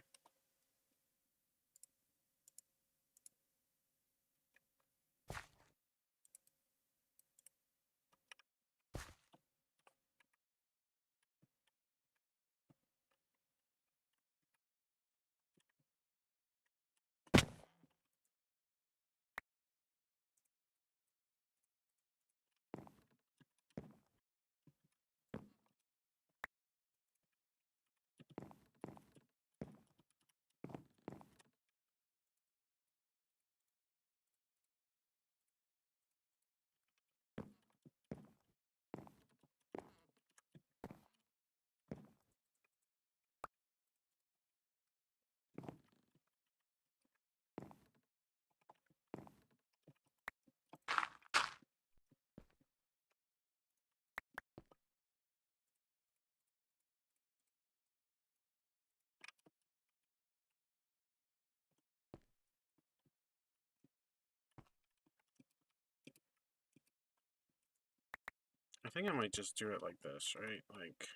I think I might just do it like this, right? Like,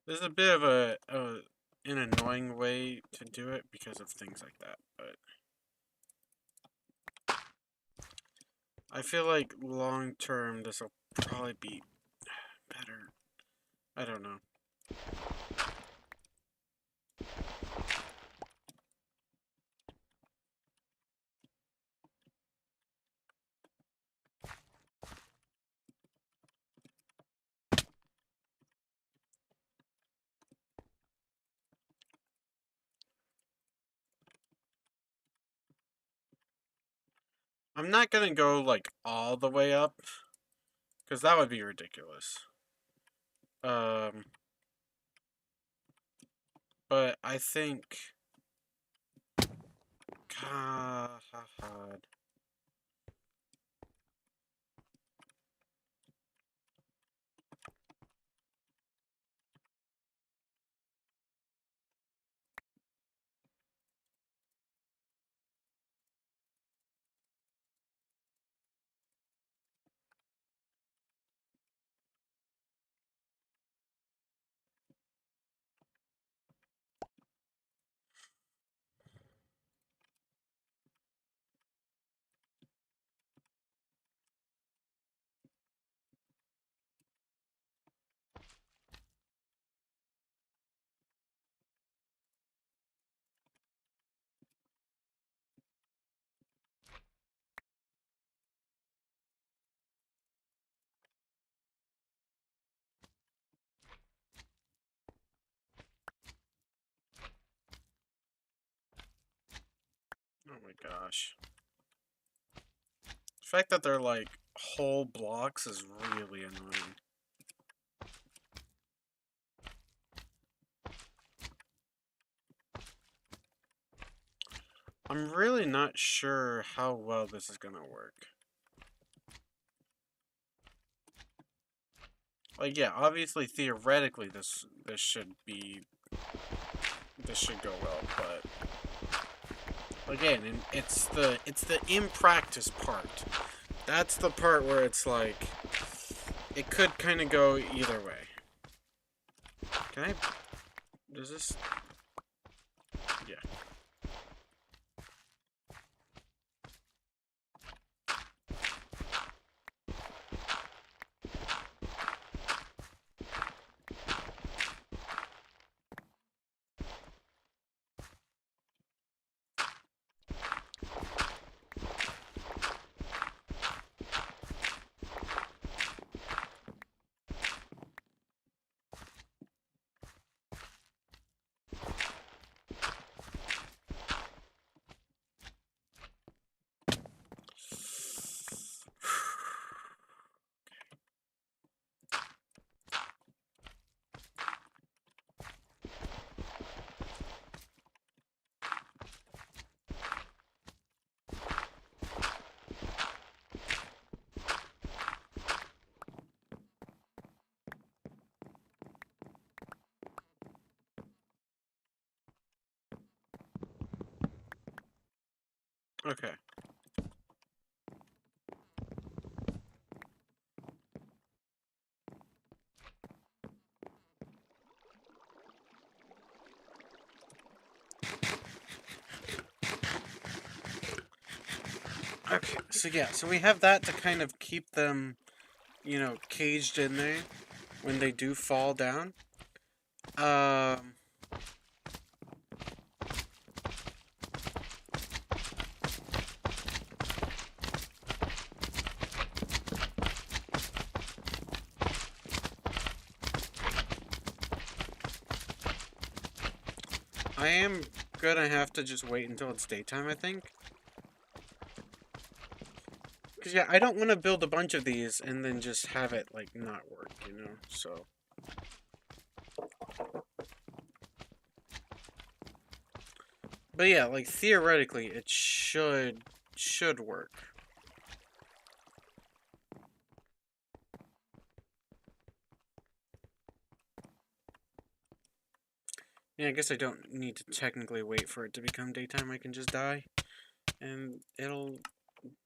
there's a bit of an annoying way to do it because of things like that, but I feel like long term this will probably be better. I don't know. I'm not gonna go like all the way up because that would be ridiculous. Um, but I think, God, oh my gosh. The fact that they're like whole blocks is really annoying. I'm really not sure how well this is gonna work. Like, yeah, obviously, theoretically, this should go well, but again, it's the in practice part. That's the part where it's like it could kind of go either way. Can I? Does this? Yeah. Okay. Okay, so yeah, so we have that to kind of keep them, caged in there when they do fall down. Um, I am gonna have to just wait until it's daytime, I think. Because, yeah, I don't want to build a bunch of these and then just have it, like, not work, So, but yeah, like, theoretically, it should work. Yeah, I guess I don't need to technically wait for it to become daytime. I can just die, and it'll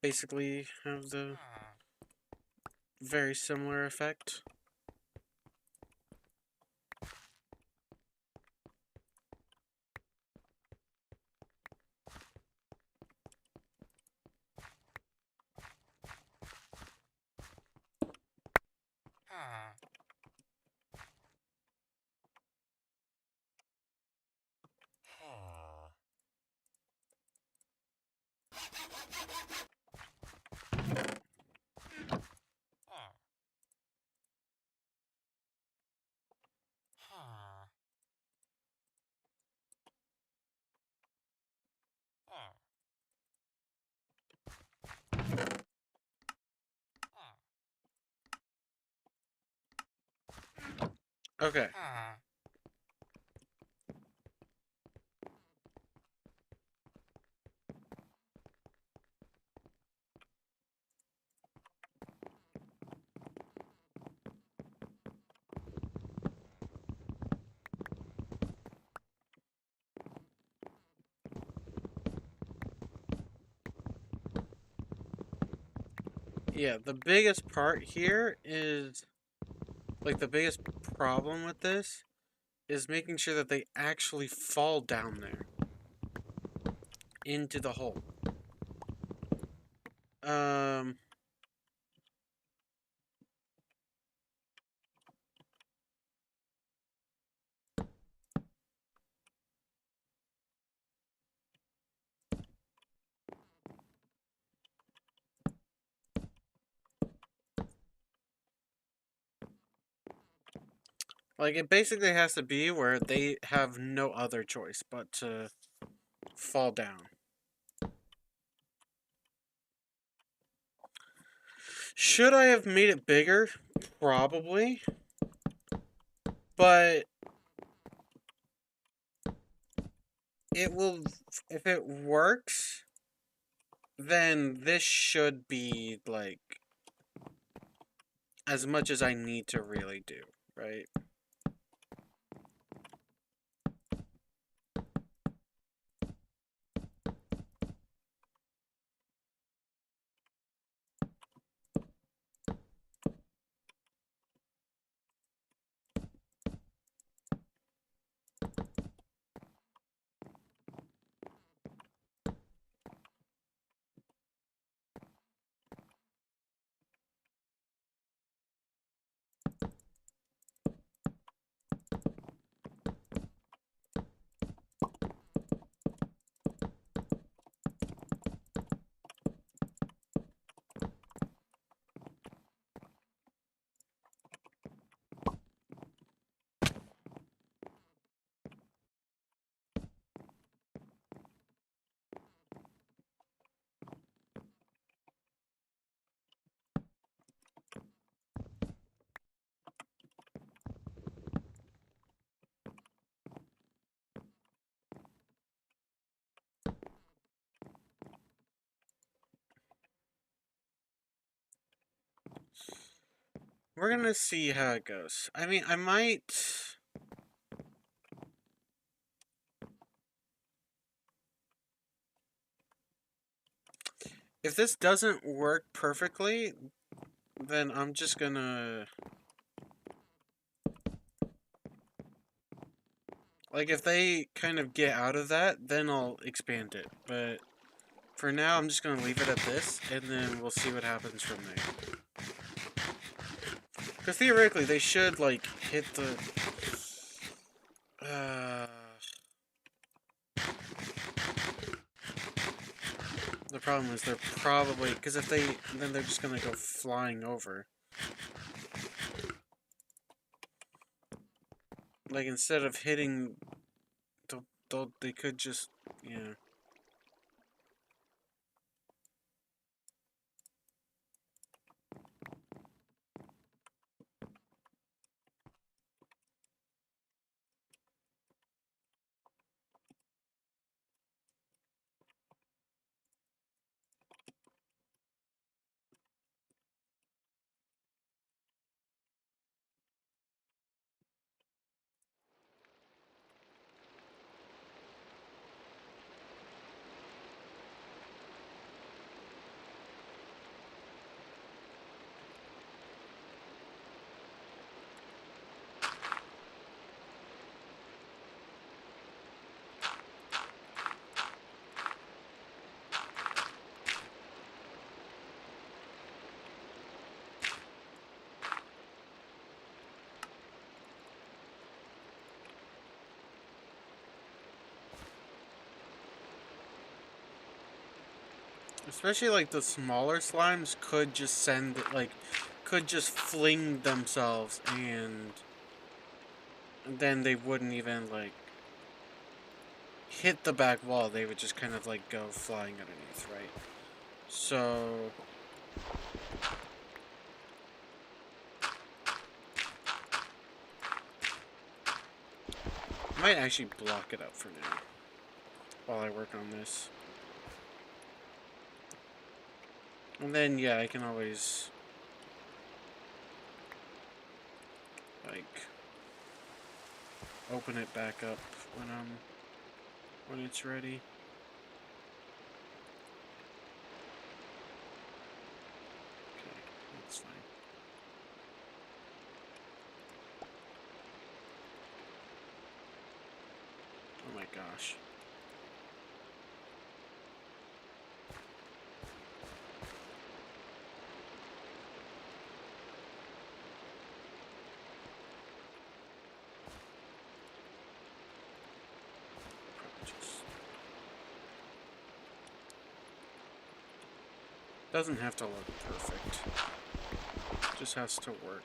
basically have the very similar effect. Okay. Yeah, the biggest part here is, like, the biggest problem with this is making sure that they actually fall down there into the hole. Um, like, it basically has to be where they have no other choice but to fall down. Should I have made it bigger? Probably. But it will, if it works, then this should be, like, as much as I need to really do, right? We're gonna see how it goes. I mean, I might. if this doesn't work perfectly, then I'm just gonna... Like, if they kind of get out of that, then I'll expand it. But for now, I'm just gonna leave it at this, and then we'll see what happens from there. Because theoretically, they should, like, hit the... The problem is they're probably... Because if they... Then they're just gonna go flying over. Like, instead of hitting... They could just... Yeah. Especially, like, the smaller slimes could just send, like, could just fling themselves, and then they wouldn't even, like, hit the back wall. They would just kind of, like, go flying underneath, right? So... I might actually block it up for now, while I work on this. And then, yeah, I can always... like... open it back up when it's ready. Okay, that's fine. Oh my gosh. Doesn't have to look perfect. Just has to work.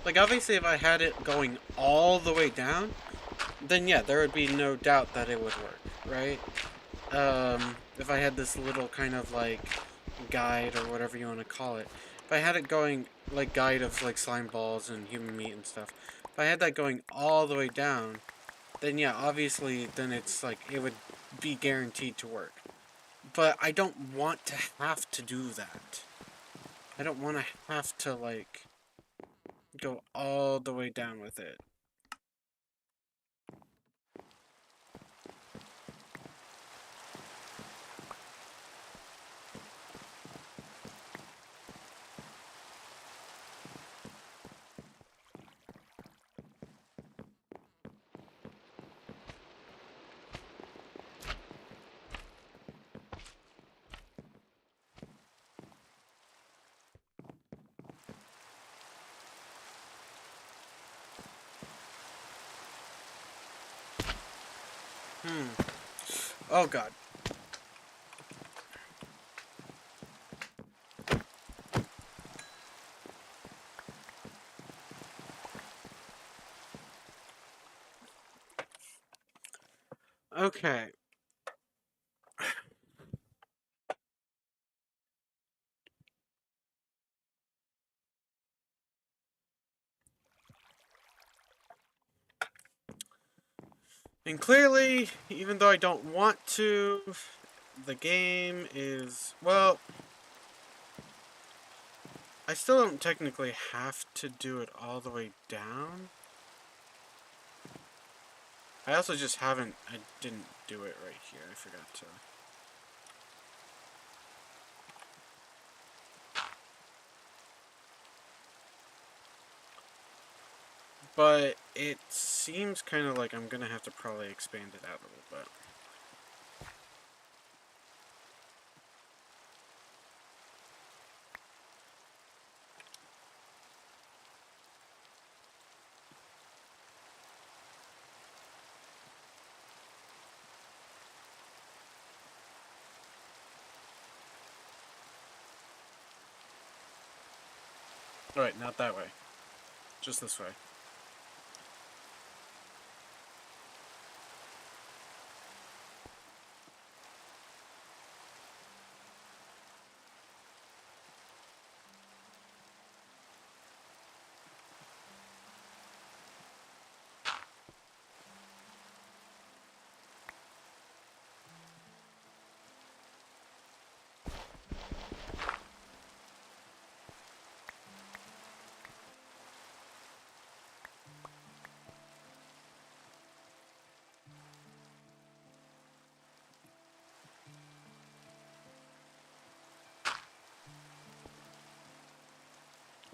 Like, obviously, if I had it going all the way down, then yeah, there would be no doubt that it would work, right? If I had this little kind of, like, guide or whatever you want to call it. If I had it going, like, guide of, like, slime balls and human meat and stuff. If I had that going all the way down, then yeah, obviously, then it's, like, it would be guaranteed to work. But I don't want to have to do that. I don't want to have to, like, go all the way down with it. Oh god. Okay. And clearly, even though I don't want to, the game is, well, I still don't technically have to do it all the way down. I also just haven't, I didn't do it right here, I forgot to. But it seems kind of like I'm gonna have to probably expand it out a little bit. Alright, not that way. Just this way.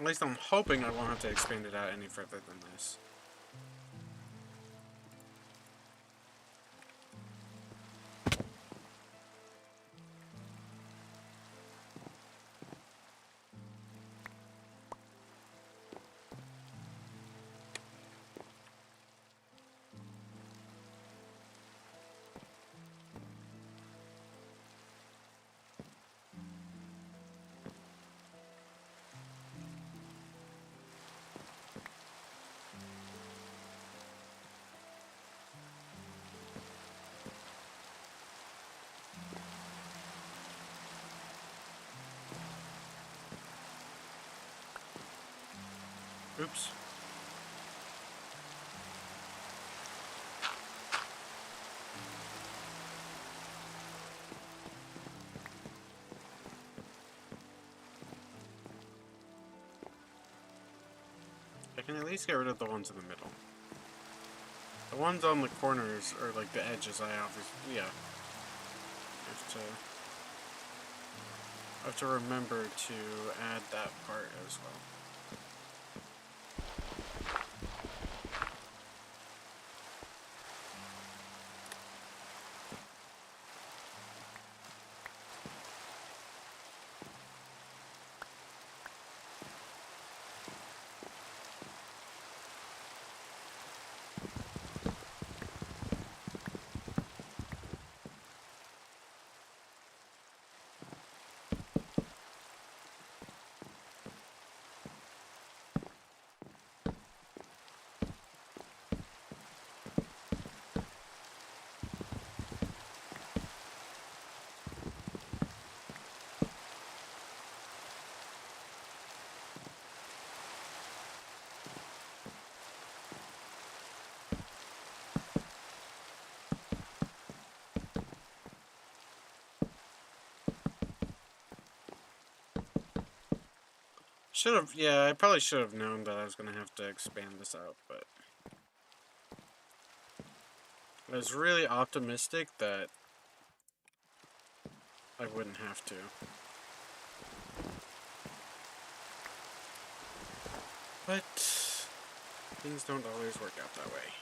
At least I'm hoping I won't have to expand it out any further than this. Oops. I can at least get rid of the ones in the middle. The ones on the corners, or like the edges, I obviously, yeah. I have to remember to add that part as well. Should have, yeah, I probably should have known that I was going to have to expand this out, but I was really optimistic that I wouldn't have to. But things don't always work out that way.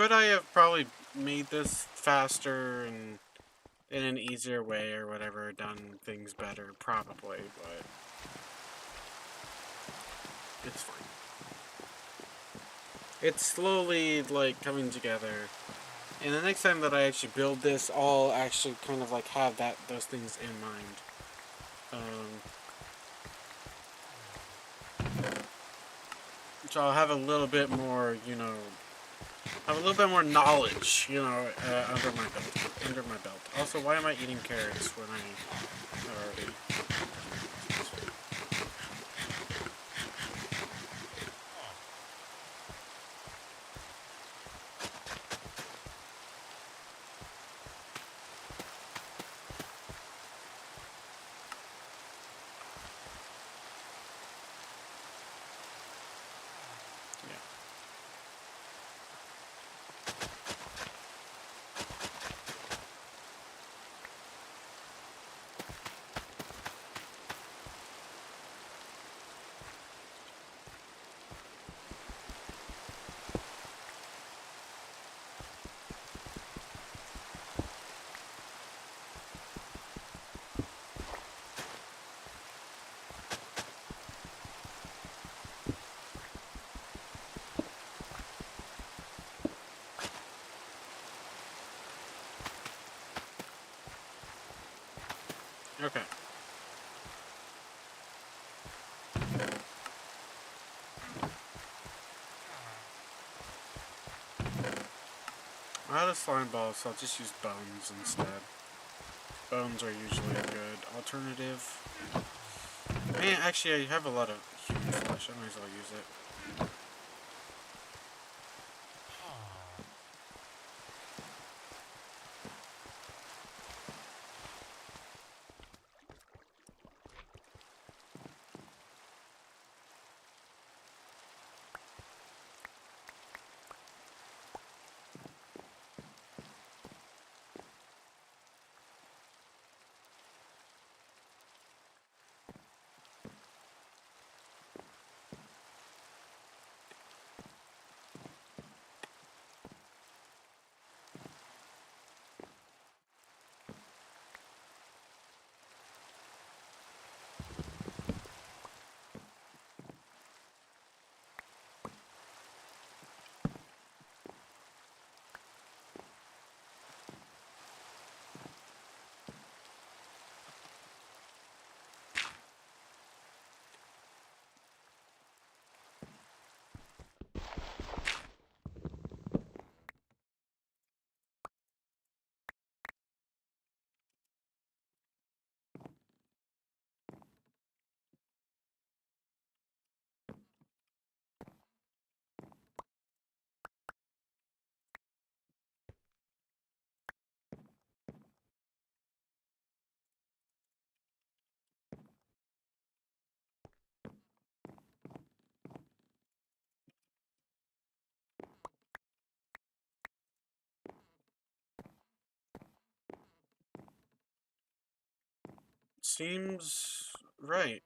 Could I have probably made this faster and in an easier way or whatever, done things better? Probably, but it's fine. It's slowly, like, coming together. And the next time that I actually build this, I'll actually kind of, like, have those things in mind. So I'll have a little bit more, have a little bit more knowledge, under my belt. Also, why am I eating carrots when I already... Okay. I'm out of slime balls, so I'll just use bones instead. Bones are usually a good alternative. Man, actually, I have a lot of human flesh. I might as well use it. Seems right.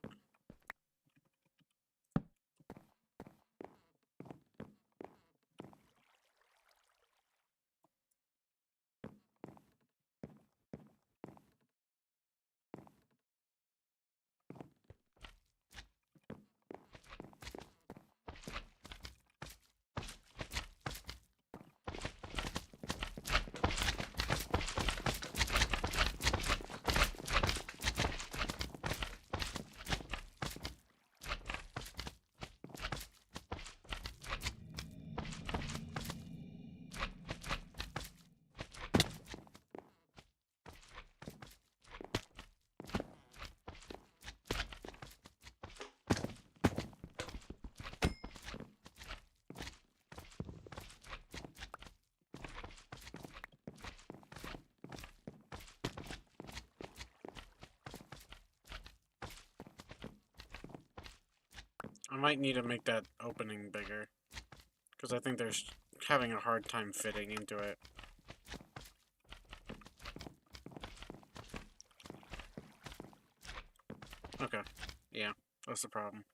I might need to make that opening bigger, because I think there's having a hard time fitting into it. Okay. Yeah, that's the problem.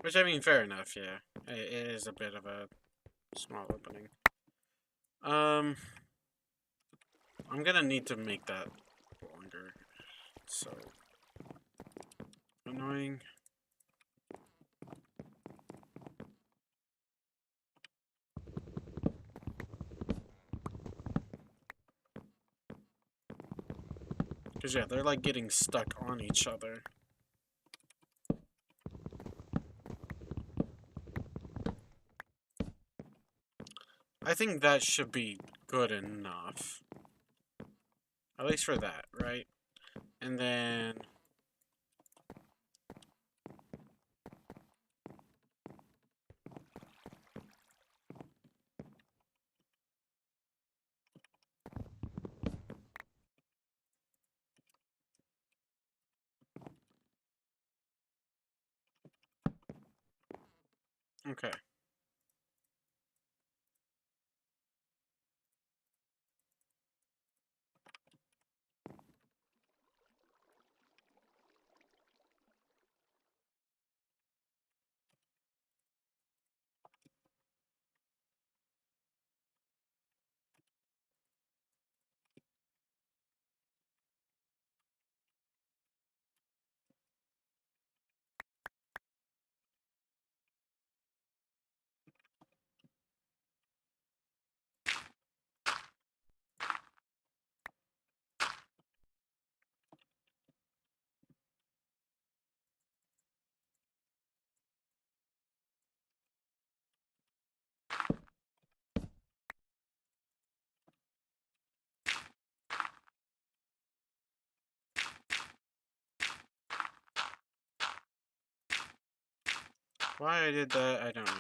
Which, I mean, fair enough, yeah. It is a bit of a small opening. I'm gonna need to make that longer. So annoying. Because, yeah, they're like getting stuck on each other. I think that should be good enough. At least for that, right? And then... Okay. Why I did that, I don't know.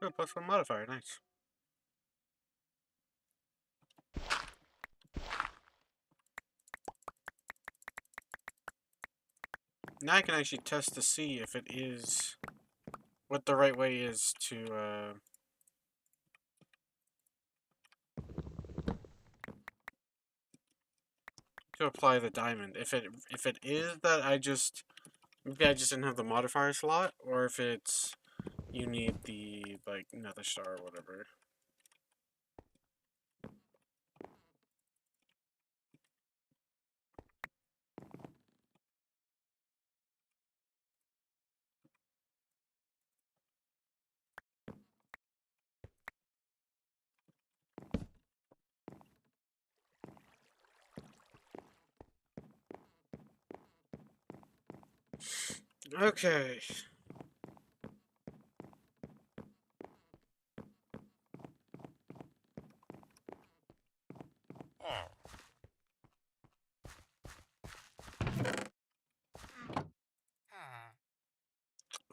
Oh, plus one modifier, nice. Now I can actually test to see if it is... what the right way is to apply the diamond. If it is that maybe I just didn't have the modifier slot, or if it's you need the like nether star or whatever. Okay.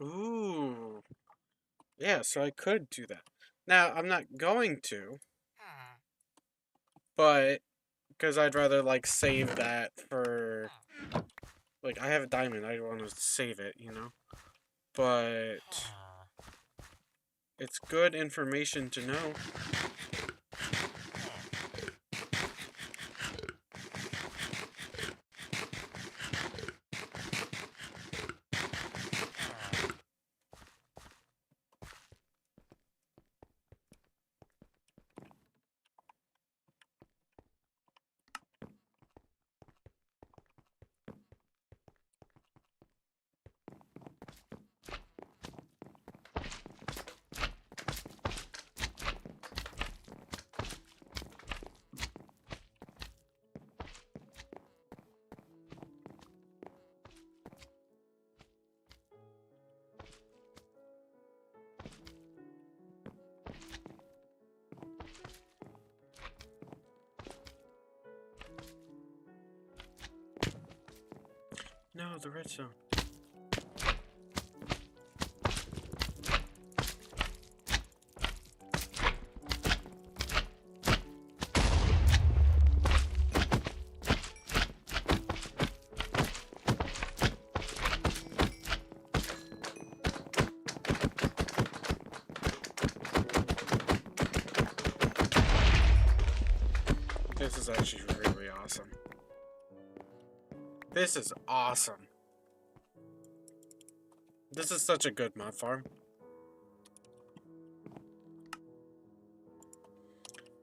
Ooh. Yeah, so I could do that. Now, I'm not going to, but because I'd rather like save that for like I have a diamond, I want to save it, you know. But it's good information to know. No, the redstone. This is actually really awesome. This is awesome. This is such a good mod farm.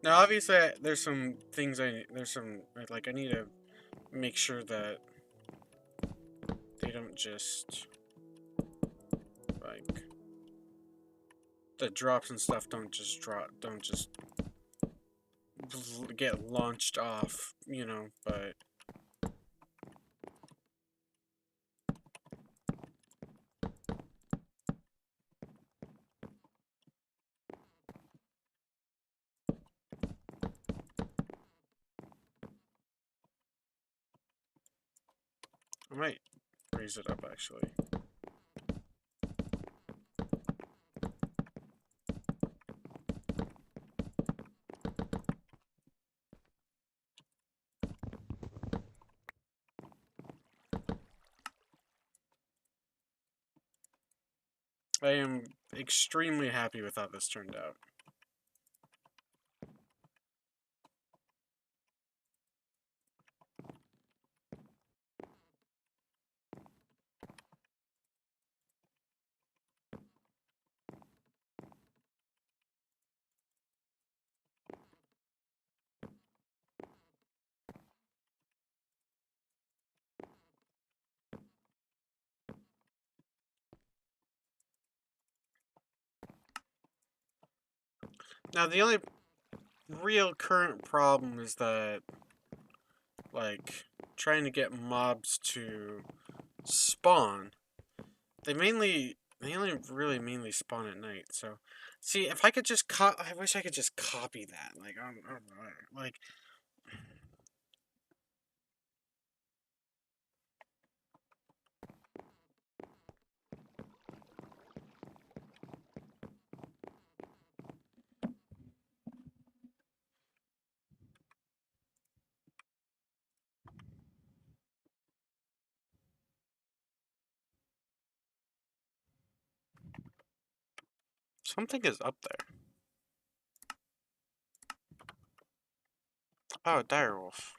Now, obviously, there's some things there's some like I need to make sure that they don't just like the drops and stuff don't just get launched off, you know. But I might raise it up actually. I am extremely happy with how this turned out. Now, the only real current problem is that, like, trying to get mobs to spawn. They only really mainly spawn at night. So, see, if I could just I wish I could just copy that. Like, like something is up there. Oh, direwolf.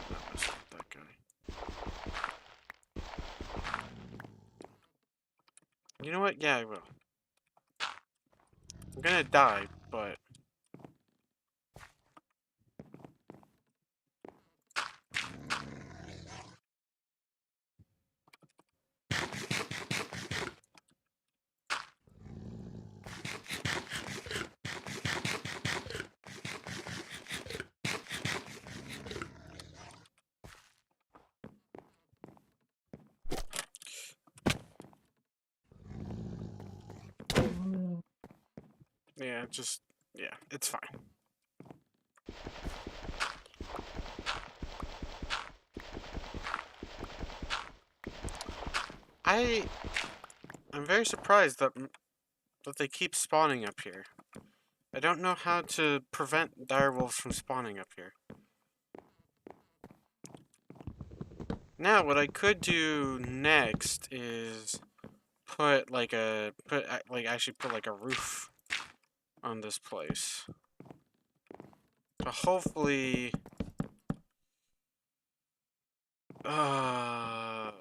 That's not that guy. You know what? Yeah, I will. I'm gonna die, but... Yeah, just... Yeah, it's fine. I'm very surprised that they keep spawning up here. I don't know how to prevent direwolves from spawning up here. Now, what I could do next is put like actually put like a roof on this place. So hopefully, I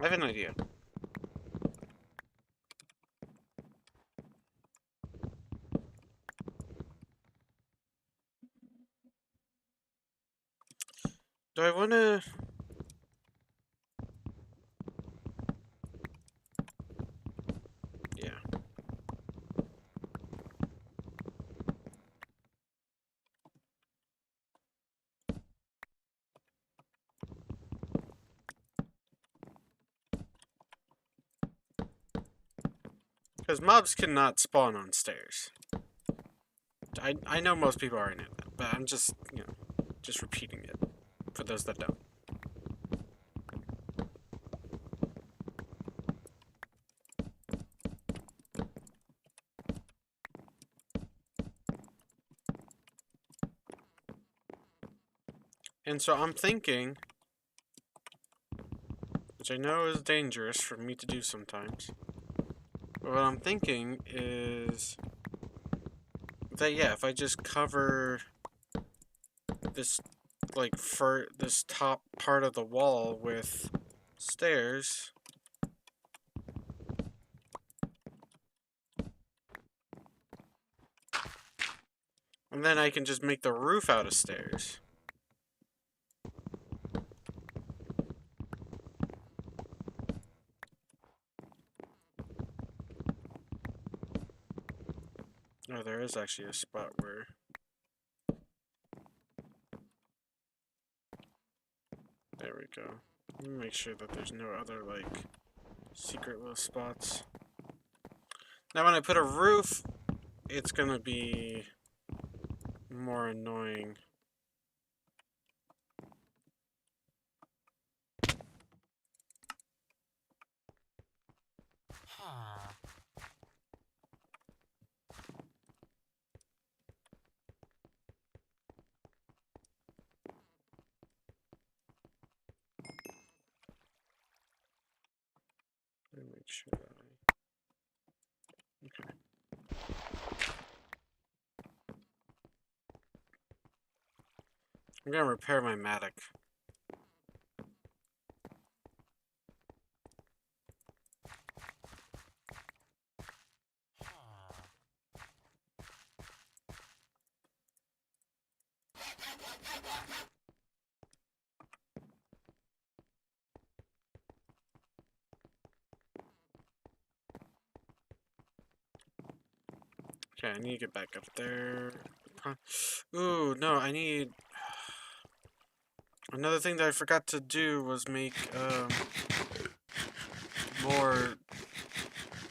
have an idea. Do I want to? Yeah. Because mobs cannot spawn on stairs. I know most people already know that, but I'm just, just repeating it for those that don't. And so I'm thinking, which I know is dangerous for me to do sometimes, but what I'm thinking is that, yeah, if I just cover this, like, for this top part of the wall with stairs, and then I can just make the roof out of stairs. Oh, there is actually a spot where... There we go. Let me make sure that there's no other, like, secret little spots. Now, when I put a roof, it's gonna be more annoying. Let me make sure that okay. I'm gonna repair my mattock. Okay, I need to get back up there. Ooh, no, I need... Another thing that I forgot to do was make, more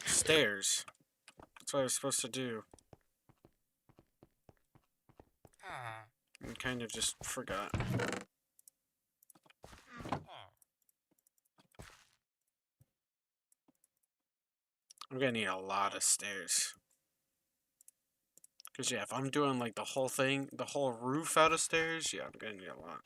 stairs. That's what I was supposed to do. I kind of just forgot. I'm gonna need a lot of stairs. Because, yeah, if I'm doing, like, the whole thing, the whole roof out of stairs, yeah, I'm gonna need a lot.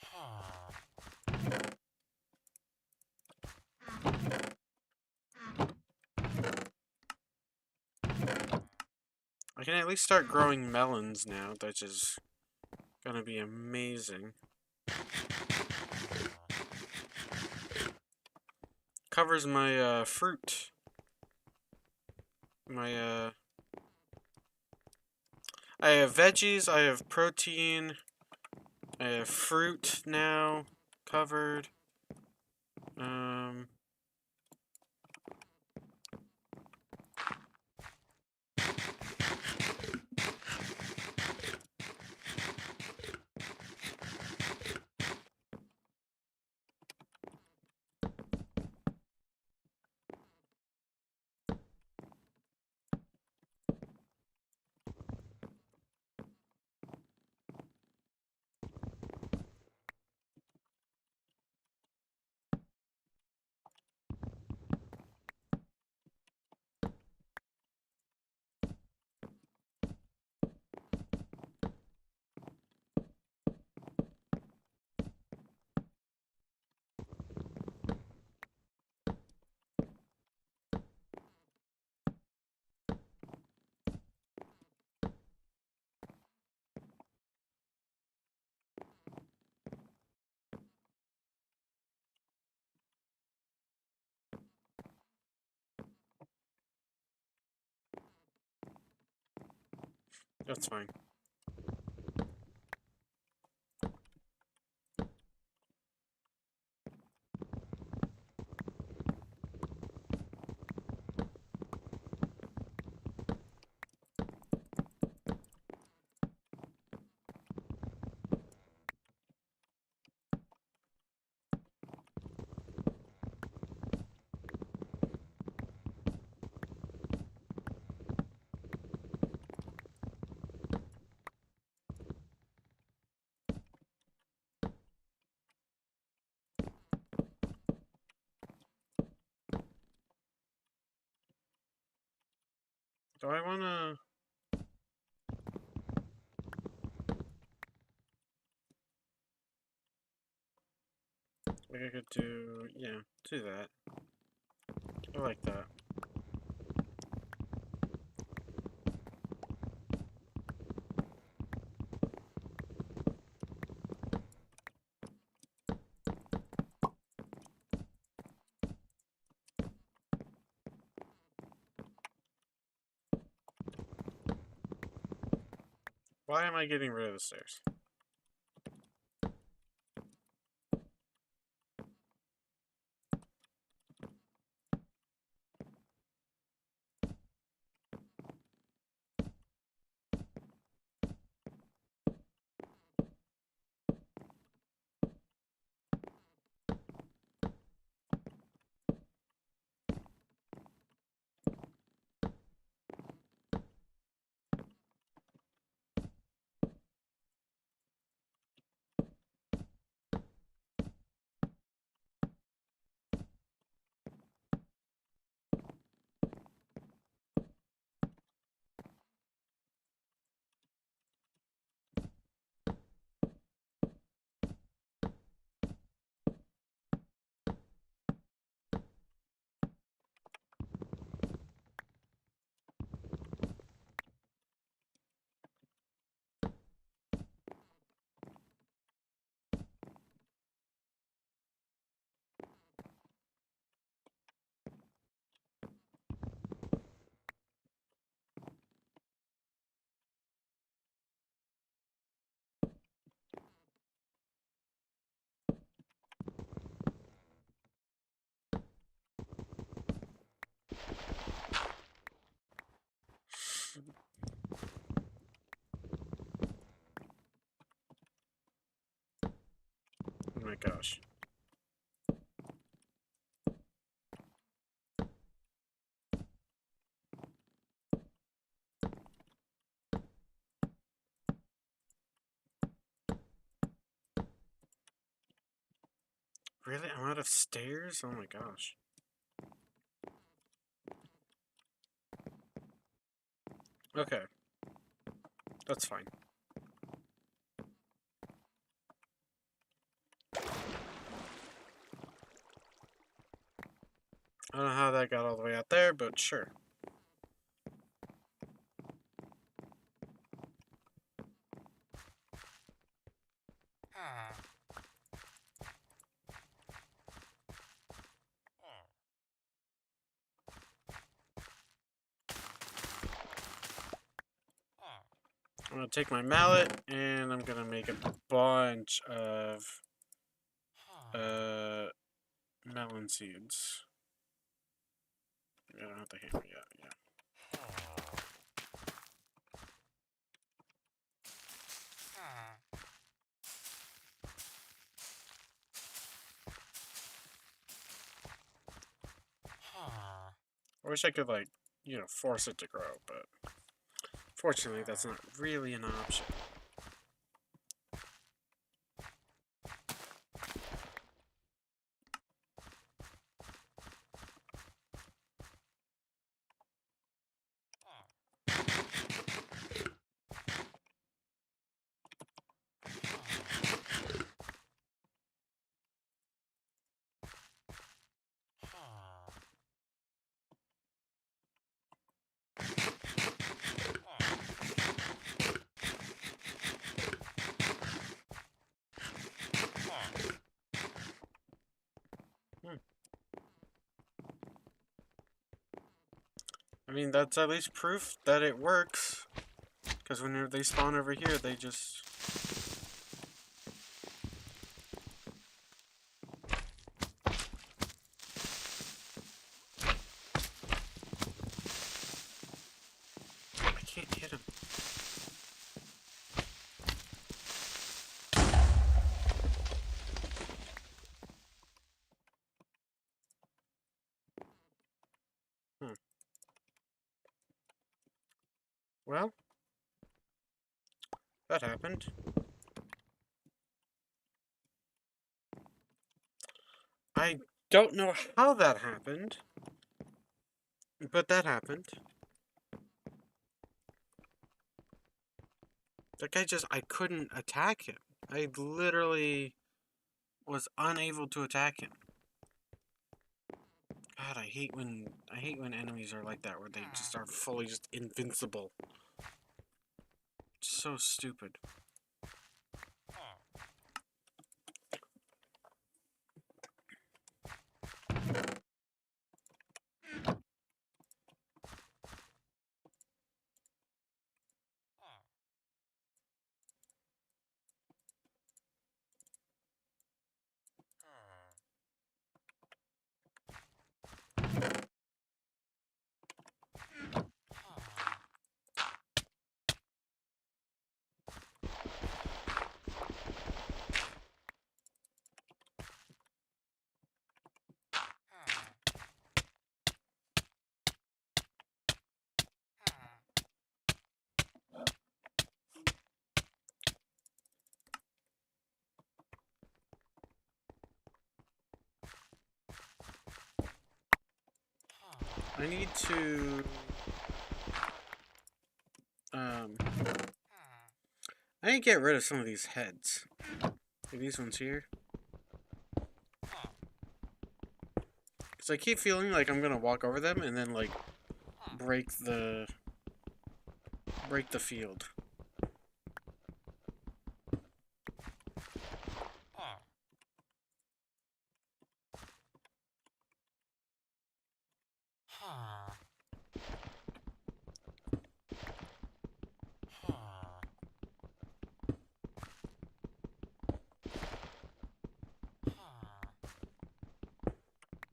I can at least start growing melons now, which is gonna be amazing. covers my fruit. My I have veggies, I have protein, I have fruit now covered. That's fine. Do I wanna... Like I could do... Yeah, do that. I like that. Why am I getting rid of the stairs? Oh my gosh. Really? I'm out of stairs? Oh my gosh. Okay. That's fine. I don't know how that got all the way out there, but sure. I'm gonna take my mallet and I'm gonna make a bunch of melon seeds. I don't have the hammer yet. Yeah. I wish I could, like, force it to grow, but fortunately that's not really an option. I mean, that's at least proof that it works. Because whenever they spawn over here, they just... I can't hit him. Well, that happened. I don't know how that happened, but that happened. That guy I couldn't attack him. I literally was unable to attack him. God, I hate when enemies are like that, where they just are fully just invincible. So stupid. I need to... I need to get rid of some of these heads. Like these ones here. Because I keep feeling like I'm gonna walk over them and then, like, break the field.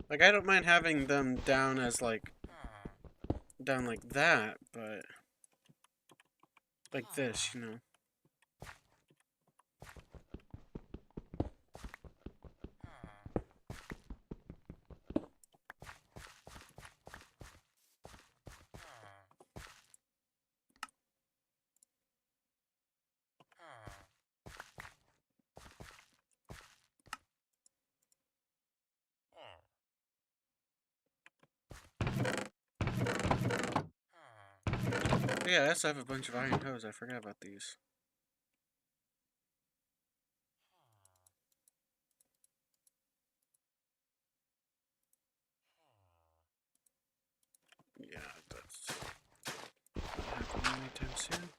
Like, I don't mind having them down as, like, down like that, but like this, you know. But yeah, I also have a bunch of iron hose. I forgot about these. Yeah, that's not happening anytime soon.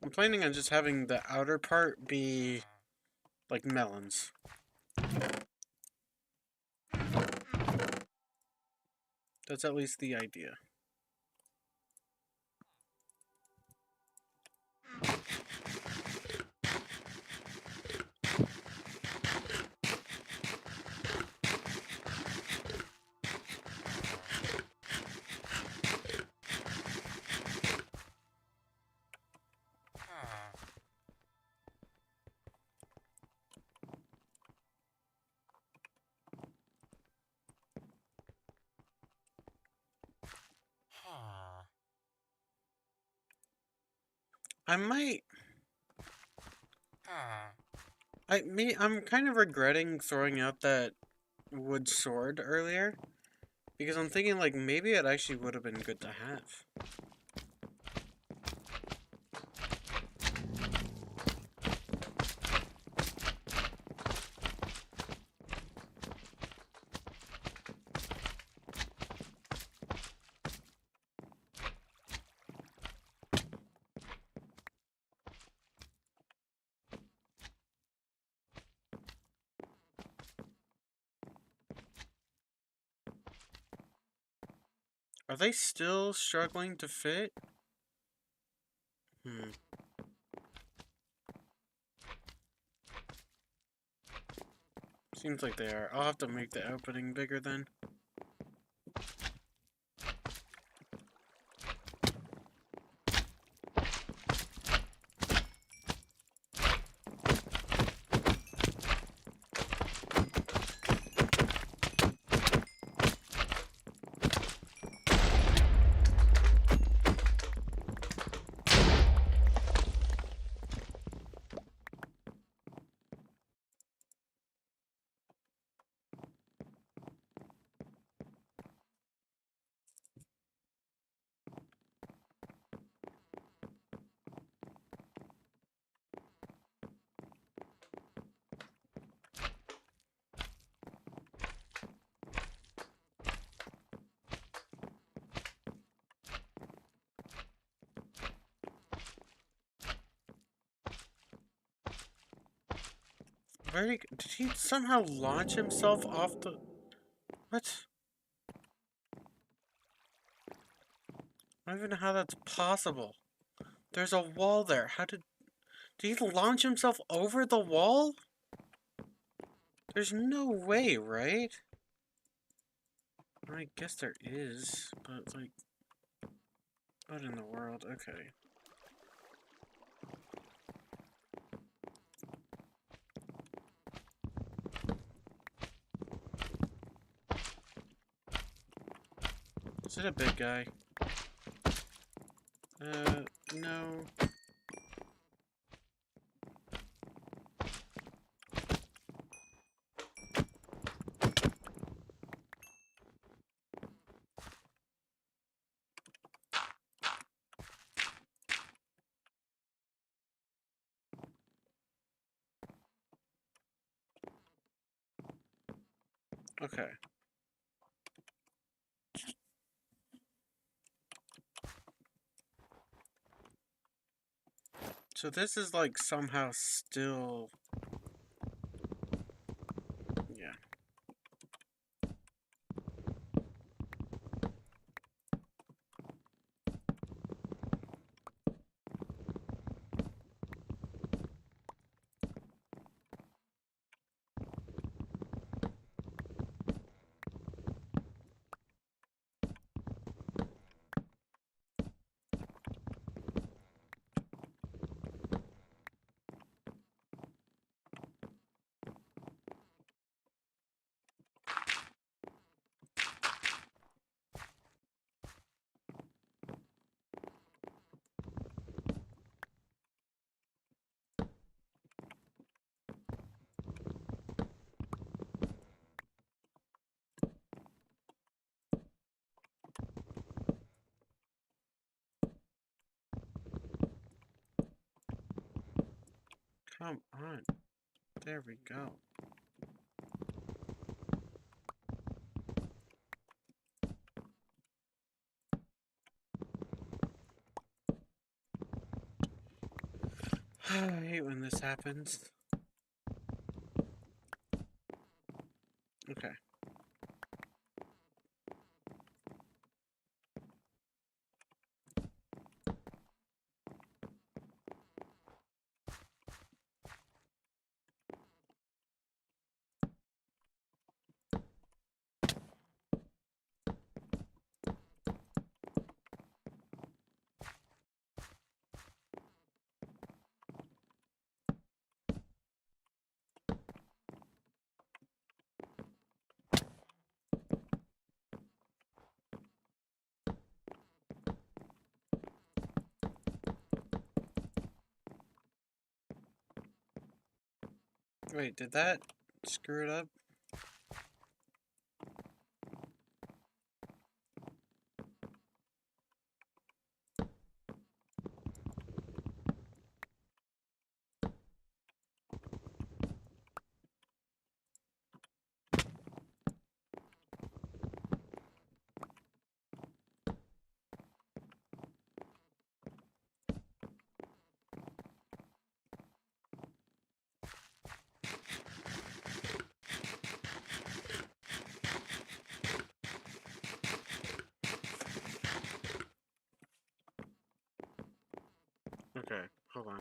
I'm planning on just having the outer part be like melons. That's at least the idea. I might. I'm kind of regretting throwing out that wood sword earlier because I'm thinking like maybe it actually would have been good to have. Are they still struggling to fit? Hmm. Seems like they are. I'll have to make the opening bigger then. Did he somehow launch himself off the... What? I don't even know how that's possible. There's a wall there. Did he launch himself over the wall? There's no way, right? I guess there is, but like... What in the world? Okay. Is it a big guy? No. Okay. So this is like somehow still... Yeah. Come on. There we go. I hate when this happens. Okay. Wait, did that screw it up? Okay, hold on.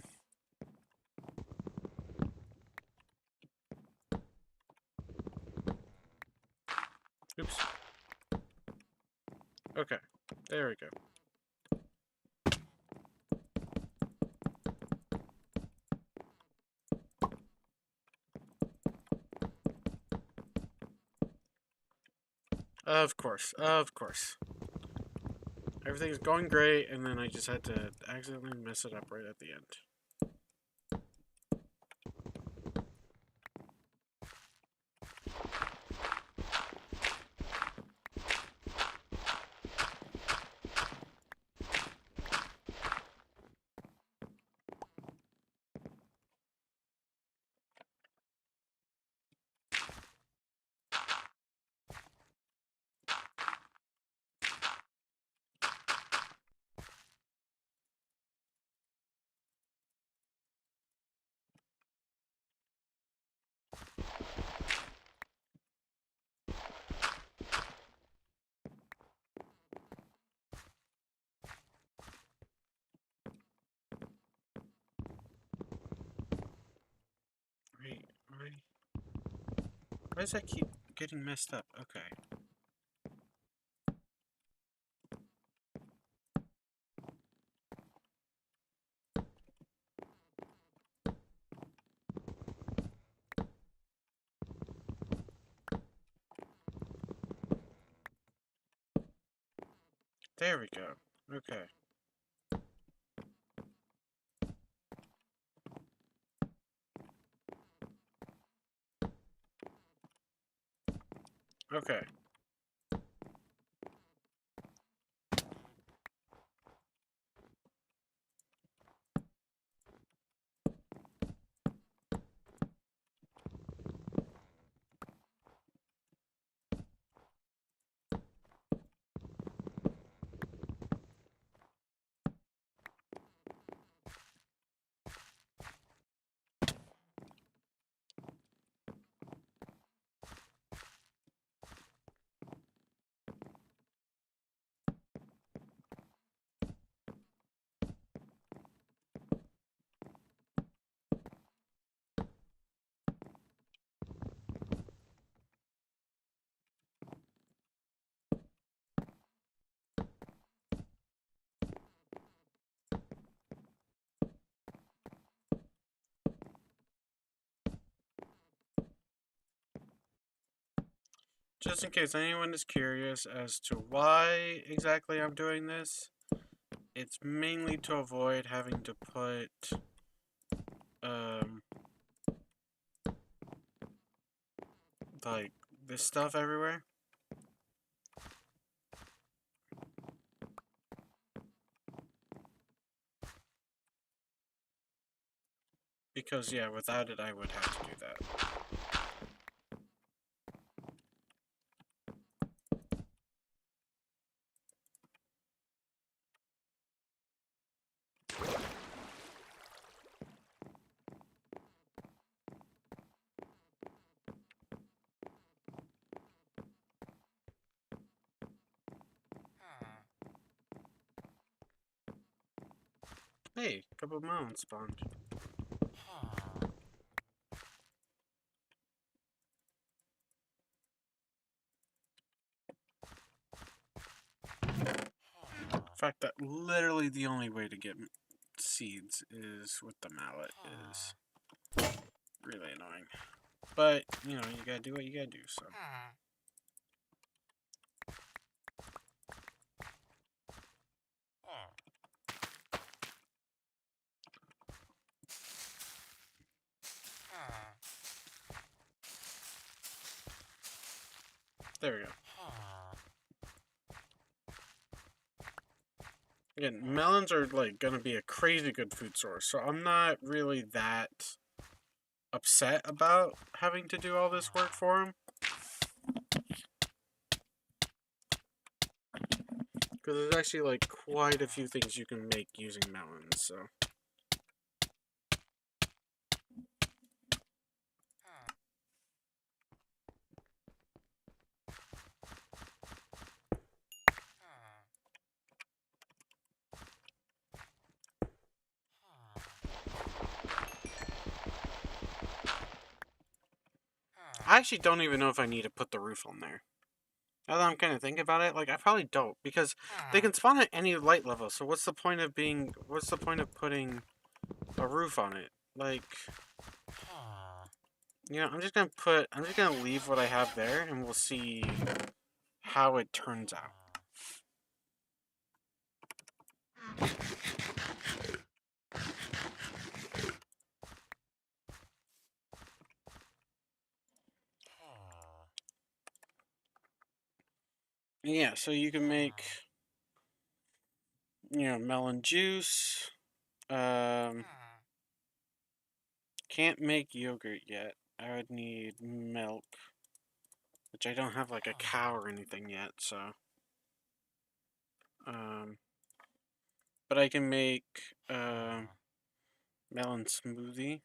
Oops. Okay, there we go. Of course, of course. Everything's going great, and then I just had to accidentally mess it up right at the end. Right. Why does that keep getting messed up? Okay. There we go. Okay. Okay. Just in case anyone is curious as to why exactly I'm doing this, it's mainly to avoid having to put, like, this stuff everywhere. Because, yeah, without it, I would have to do that. A couple melons spawned. In fact, that literally the only way to get seeds is with the mallet is really annoying. But, you know, you gotta do what you gotta do, so. There we go. Again, melons are, like, gonna be a crazy good food source, so I'm not really that upset about having to do all this work for them. Because there's actually, like, quite a few things you can make using melons, so. I actually don't even know if I need to put the roof on there. Now that I'm kind of thinking about it, like, I probably don't, because they can spawn at any light level, so what's the point of putting a roof on it? Like, you know, I'm just gonna leave what I have there, and we'll see how it turns out. Yeah, so you can make, you know, melon juice. Can't make yogurt yet. I would need milk, which I don't have like a cow or anything yet, so. But I can make melon smoothie.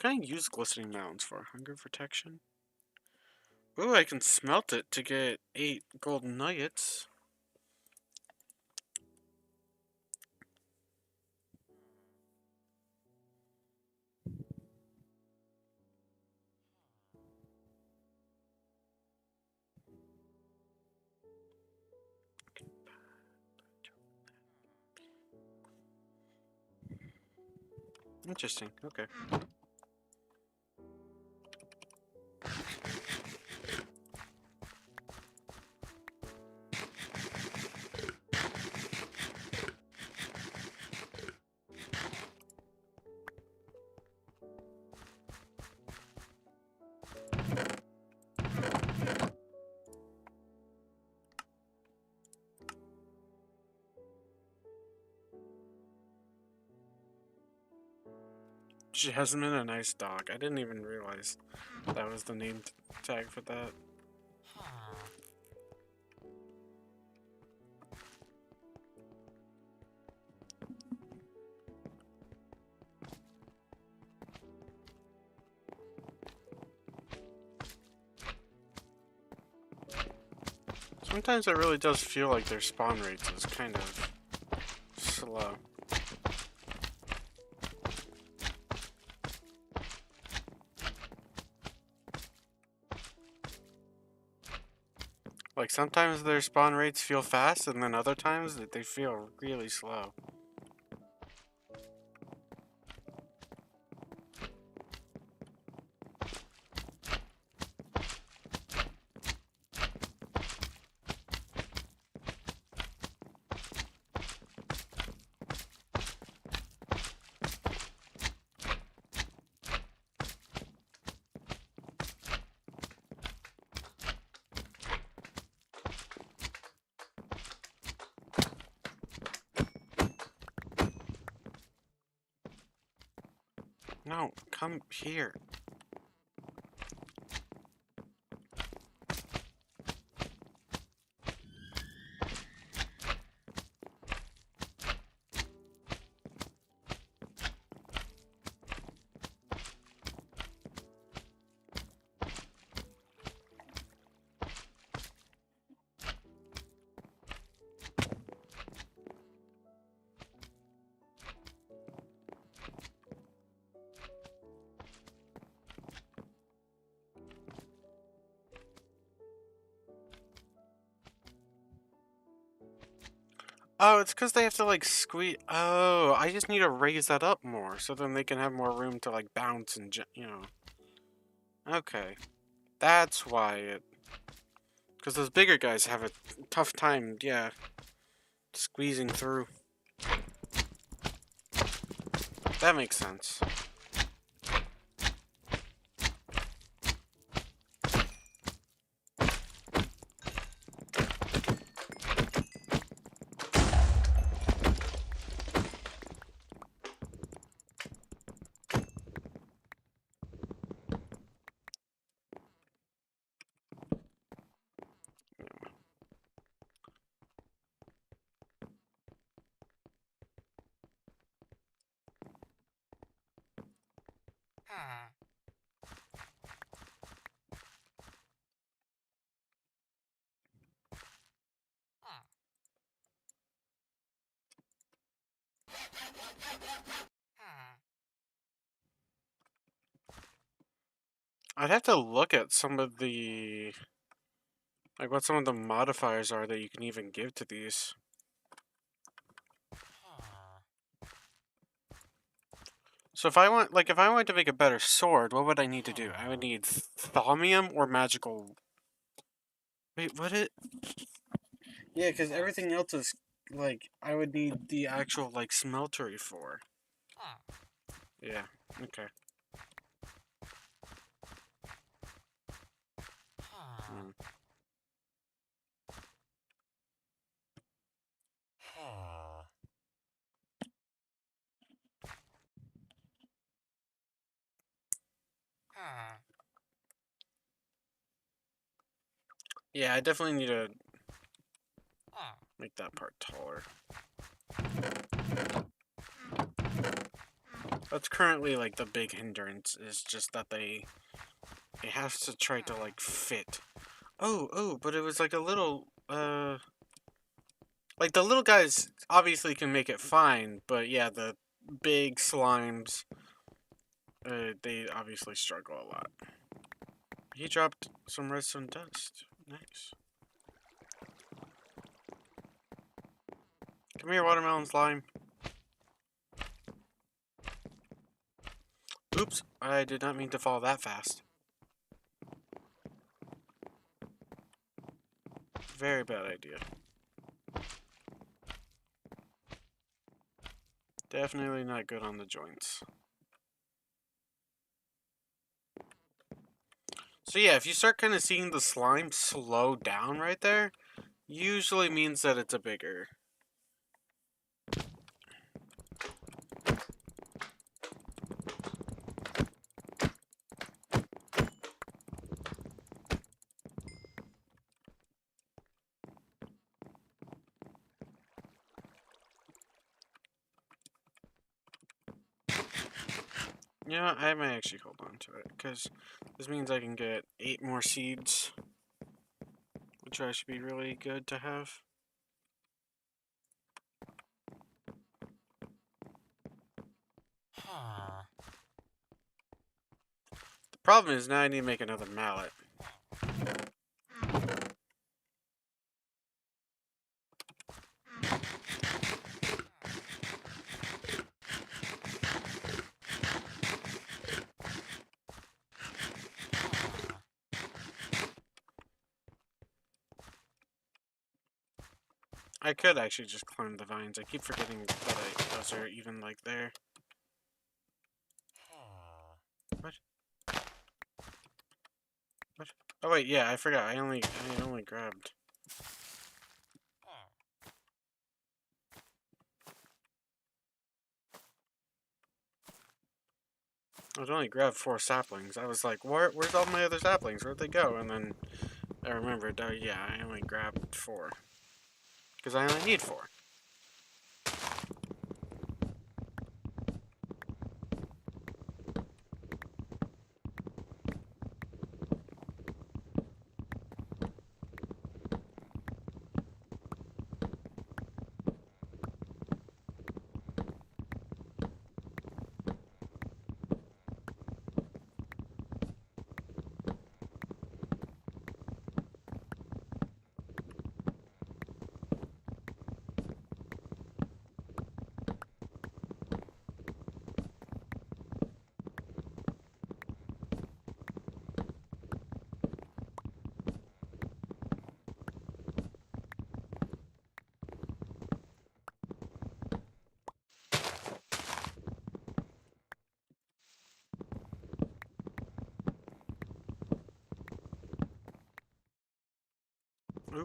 What can I use glistening melons for? Hunger protection? Ooh, I can smelt it to get 8 golden nuggets. Interesting, okay. Jasmine, a nice dog. I didn't even realize that was the name tag for that. Sometimes it really does feel like their spawn rates is kind of slow. Like, sometimes their spawn rates feel fast, and then other times they feel really slow. No, come here. Oh, it's because they have to like squeeze. Oh, I just need to raise that up more so then they can have more room to like bounce and you know. Okay, that's why it. Because those bigger guys have a tough time, yeah, squeezing through. That makes sense. I'd have to look at some of the like what some of the modifiers are that you can even give to these. So if I wanted to make a better sword, what would I need to do? I would need thaumium or magical. Wait, what it? Yeah, because everything else is like I would need the actual like smeltery for. Yeah. Okay. Hmm. Yeah, I definitely need to make that part taller. That's currently like the big hindrance is just that it has to try to like fit. Oh, but it was like a little like the little guys obviously can make it fine, but yeah, the big slimes they obviously struggle a lot. He dropped some redstone dust. Nice. Come here, watermelon slime. Oops, I did not mean to fall that fast. Very bad idea. Definitely not good on the joints. So yeah, if you start kind of seeing the slime slow down right there, usually means that it's a bigger. You know, I might actually hold on to it, because this means I can get 8 more seeds, which should be really good to have. The problem is now I need to make another mallet. I could actually just climb the vines. I keep forgetting that those are even like there. What? What? Oh wait, yeah, I forgot. I only grabbed. I only grabbed 4 saplings. I was like, where's all my other saplings? Where'd they go? And then I remembered, yeah, I only grabbed 4. Because I only need 4.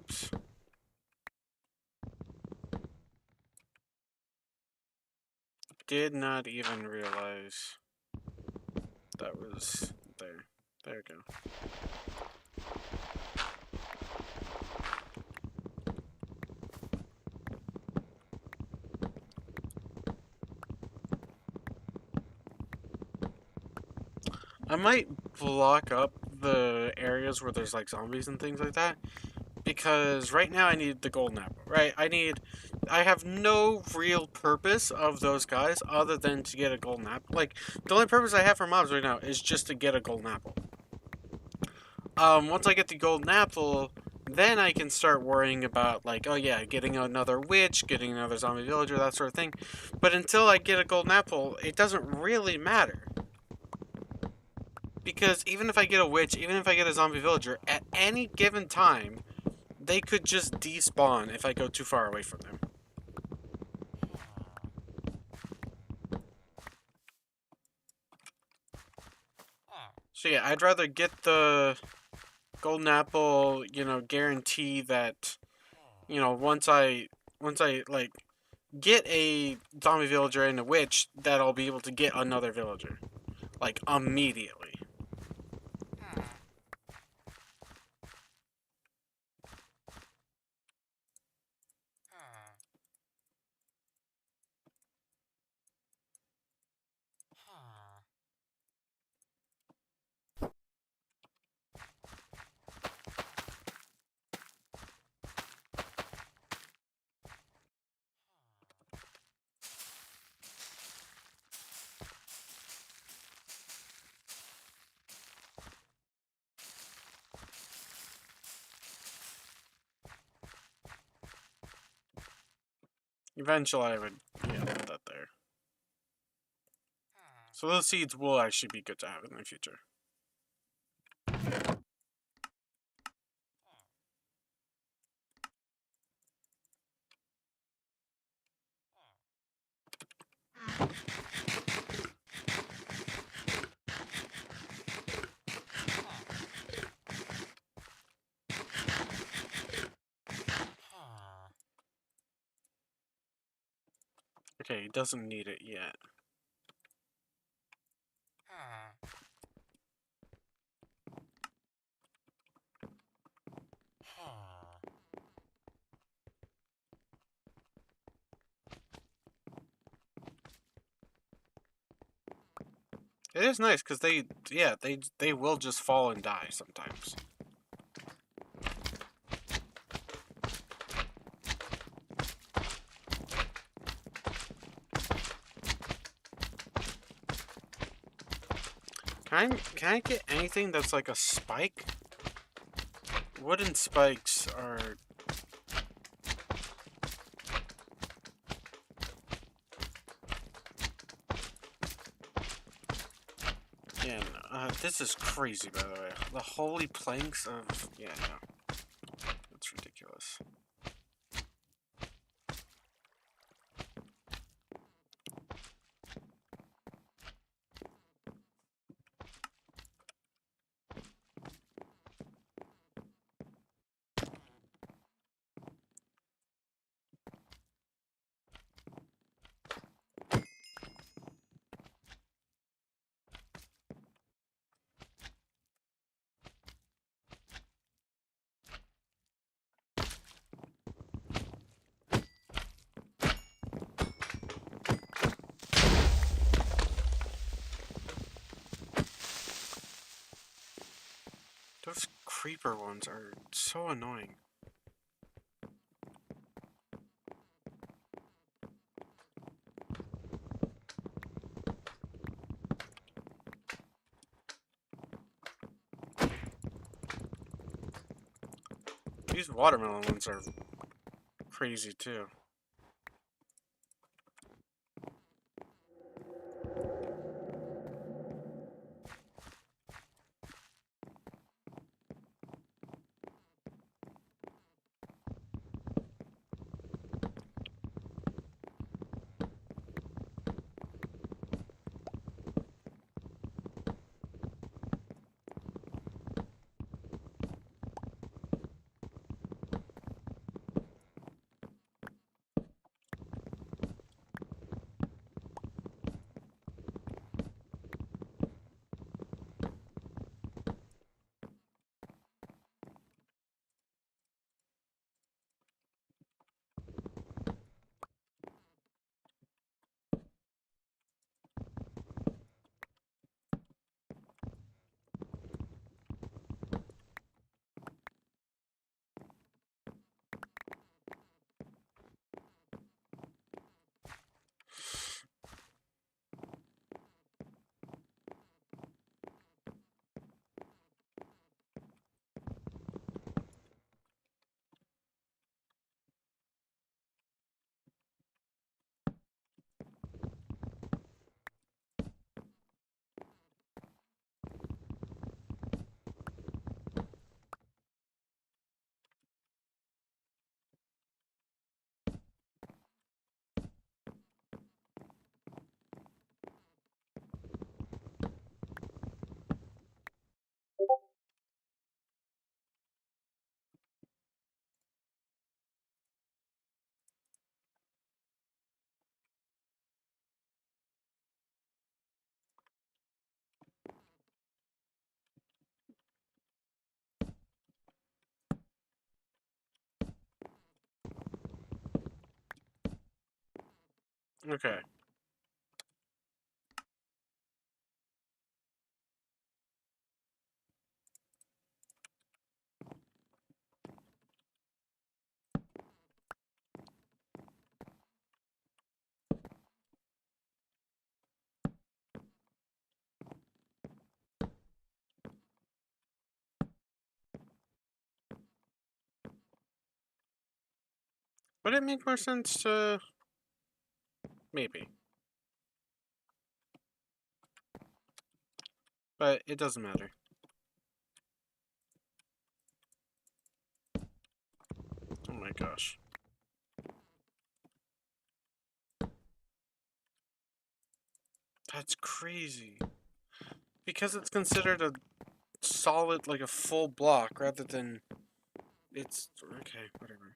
Oops. Did not even realize that was there. There we go. I might block up the areas where there's like zombies and things like that, because right now I need the golden apple, right? I have no real purpose of those guys other than to get a golden apple. Like, the only purpose I have for mobs right now is just to get a golden apple. Once I get the golden apple, then I can start worrying about, like, oh yeah, getting another witch, getting another zombie villager, that sort of thing. But until I get a golden apple, it doesn't really matter. Because even if I get a witch, even if I get a zombie villager, at any given time, they could just despawn if I go too far away from them. So yeah, I'd rather get the golden apple, guarantee that, once I like get a zombie villager and a witch, that I'll be able to get another villager, like, immediately. Eventually I would, put that there. So those seeds will actually be good to have in the future. Okay, he doesn't need it yet. It is nice because they will just fall and die sometimes. Can I get anything that's like a spike? Wooden spikes are... Yeah, no, this is crazy, by the way. The holy planks of... Yeah, no. That's ridiculous. Those creeper ones are so annoying. These watermelon ones are crazy too. Okay. Would it make more sense to... Maybe. But it doesn't matter. Oh my gosh. That's crazy. Because it's considered a solid, like a full block, rather than... It's... Okay, whatever.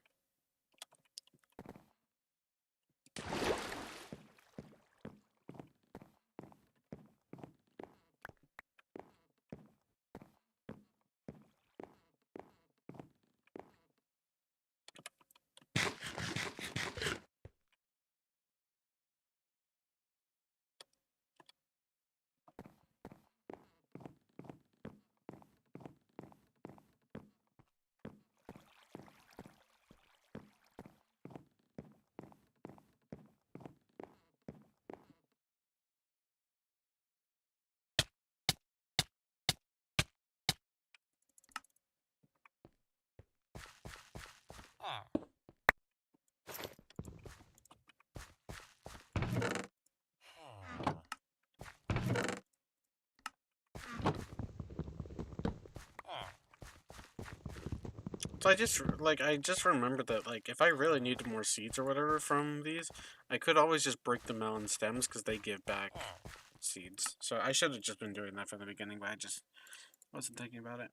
So I just remembered that, like, if I really needed more seeds or whatever from these, I could always just break the melon stems because they give back seeds. So I should have just been doing that from the beginning, but I just wasn't thinking about it.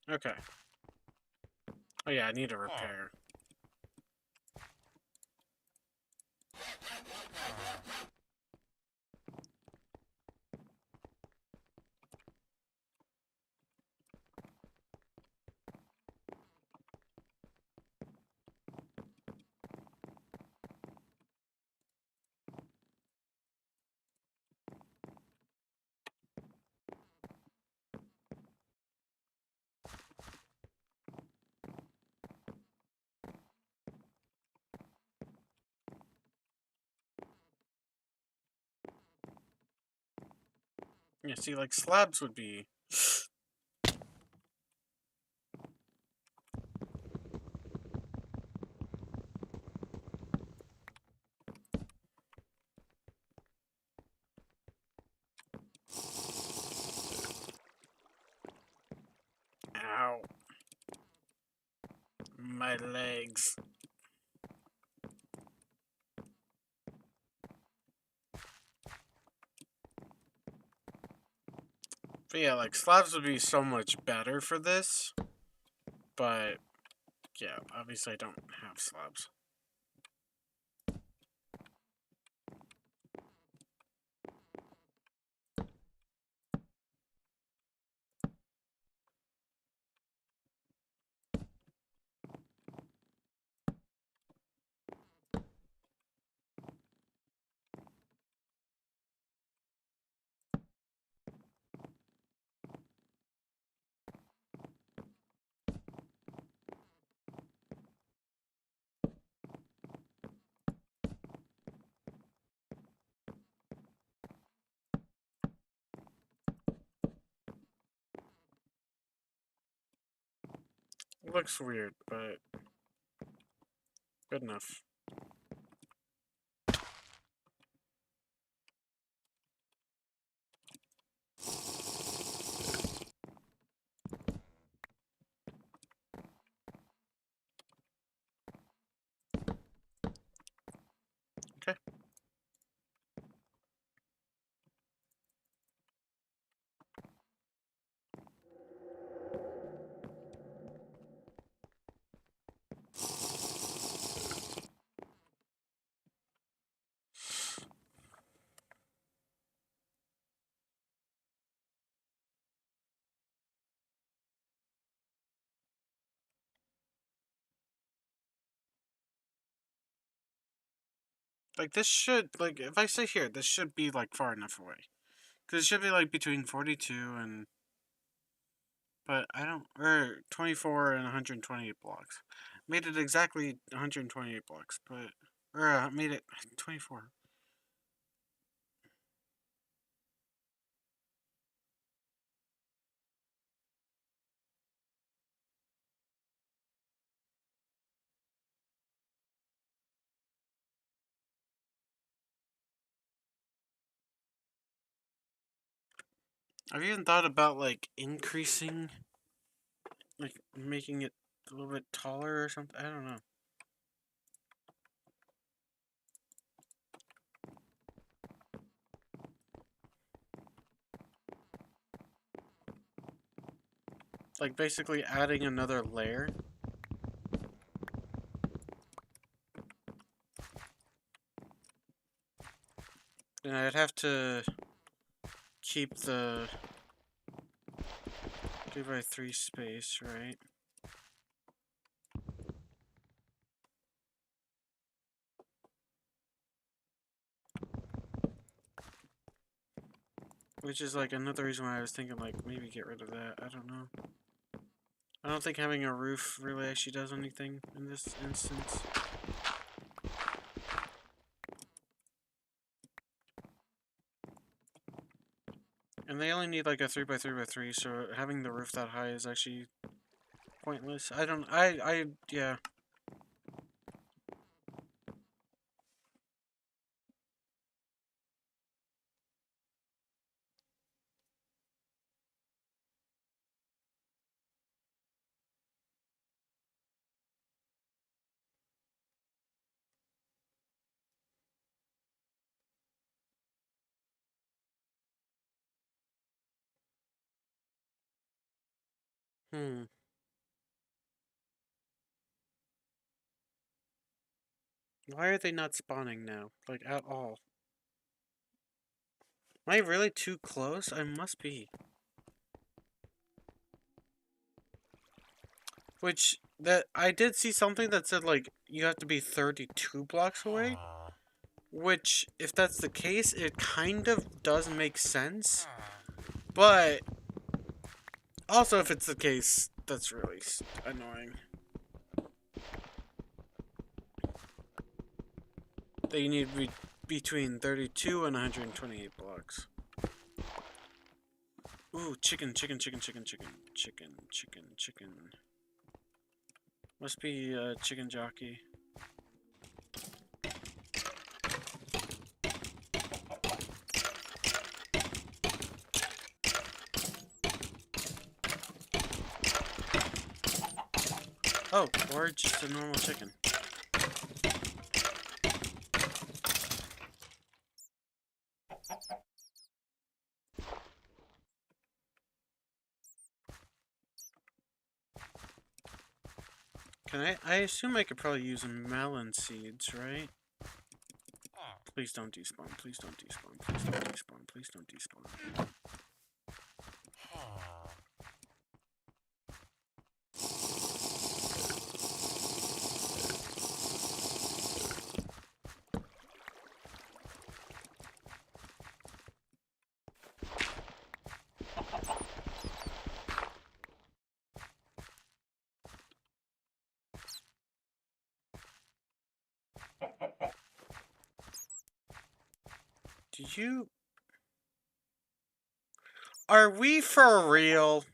Okay. Oh yeah, I need a repair. Yeah, see, like, slabs would be... Ow. My legs. But yeah, like, slabs would be so much better for this. But, yeah, obviously I don't have slabs. It looks weird, but good enough. Like, this should, like, if I say here, this should be, like, far enough away. Because it should be, like, between 42 and... But I don't... Or 24 and 128 blocks. Made it exactly 128 blocks, but... Or, made it 24. I've even thought about, like, increasing... Like, making it a little bit taller or something. I don't know. Like, basically adding another layer. And I'd have to keep the 3x3 space, right? Which is like another reason why I was thinking like maybe get rid of that. I don't know. I don't think having a roof really actually does anything in this instance. And they only need like a 3x3x3, so having the roof that high is actually pointless. Yeah. Hmm. Why are they not spawning now? Like, at all? Am I really too close? I must be. Which, that, I did see something that said, like, you have to be 32 blocks away. Which, if that's the case, it kind of does make sense. But, also if it's the case, that's really annoying. That you need to be between 32 and 128 blocks. Ooh, chicken. Must be a chicken jockey. Oh, or just a normal chicken. I assume I could probably use melon seeds, right? Please don't despawn, please don't despawn, please don't despawn, please don't despawn. Did you... Are we for real?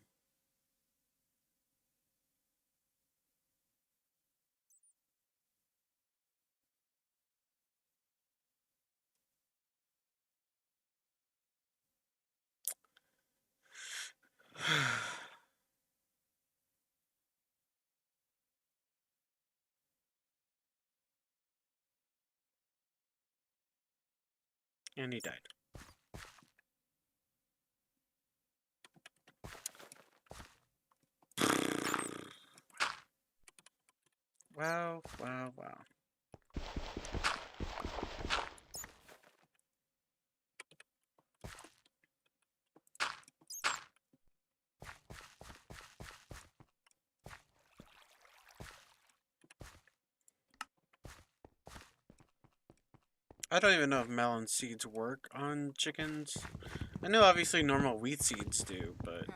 And he died. Wow. I don't even know if melon seeds work on chickens. I know obviously normal wheat seeds do, but...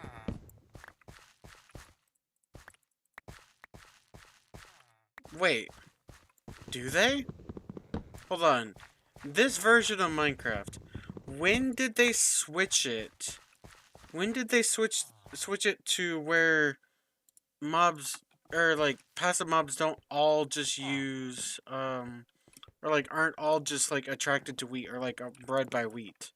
Wait, do they? Hold on. This version of Minecraft, when did they switch it? When did they switch it to where mobs or like passive mobs don't all just use or like aren't all just like attracted to wheat or like are bred by wheat?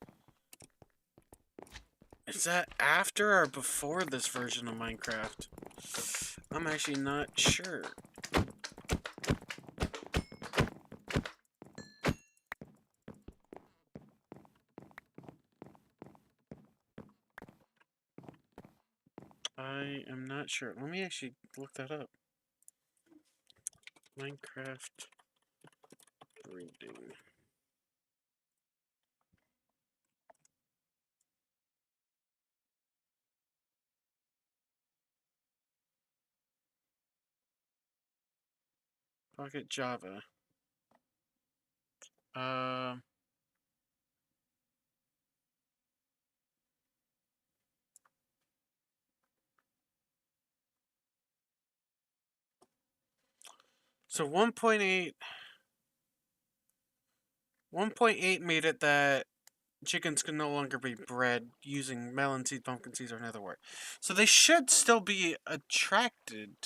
Is that after or before this version of Minecraft? I'm actually not sure. I am not sure. Let me actually look that up. Minecraft breeding. Pocket Java. Um. So 1.8 made it that chickens can no longer be bred using melon seed, pumpkin seeds, or another word. So they should still be attracted.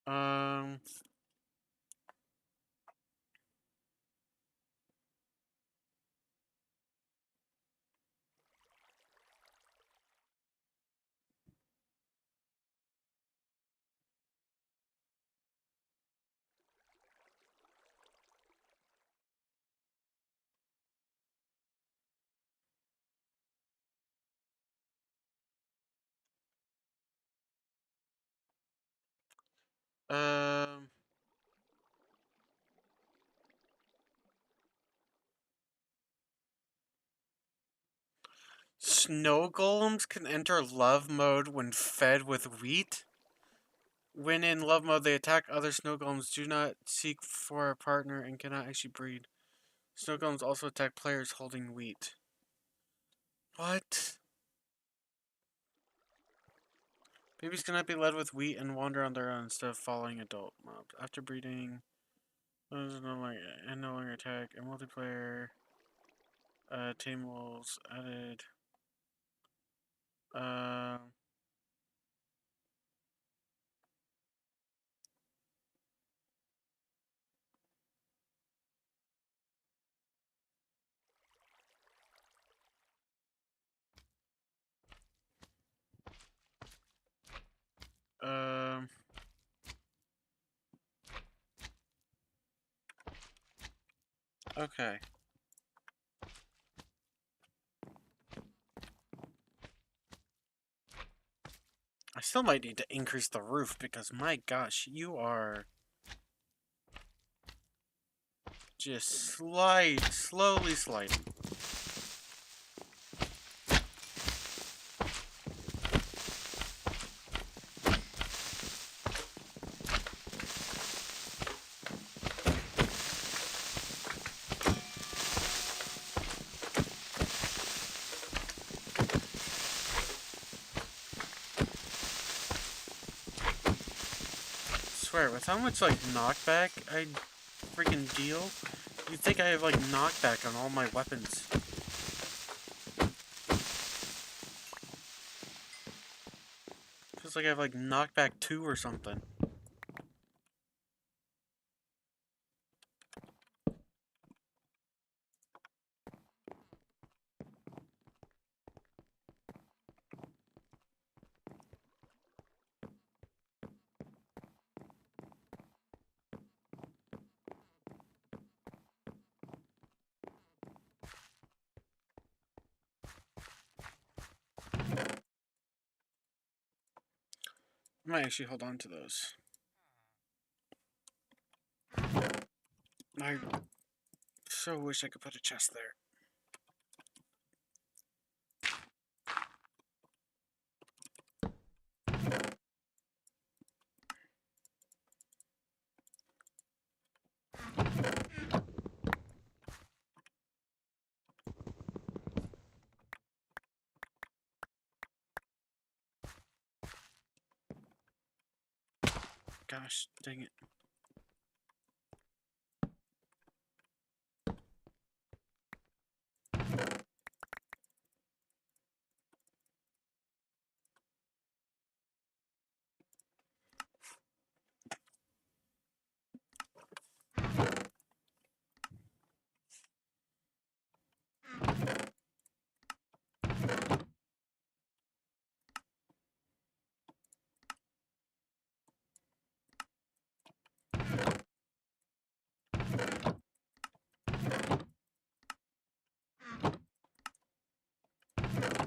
Um. Um. Snow golems can enter love mode when fed with wheat. When in love mode, they attack other snow golems, do not seek for a partner, and cannot actually breed. Snow golems also attack players holding wheat. What? Babies cannot be led with wheat and wander on their own instead of following adult mobs. After breeding, those no longer attack. A multiplayer tame wolves added. Uh, um. Okay. I still might need to increase the roof because my gosh, you are just slowly sliding. I swear, with how much like knockback I freaking deal, you'd think I have like knockback on all my weapons. Feels like I have like knockback 2 or something. I might actually hold on to those. I so wish I could put a chest there. gosh, dang it.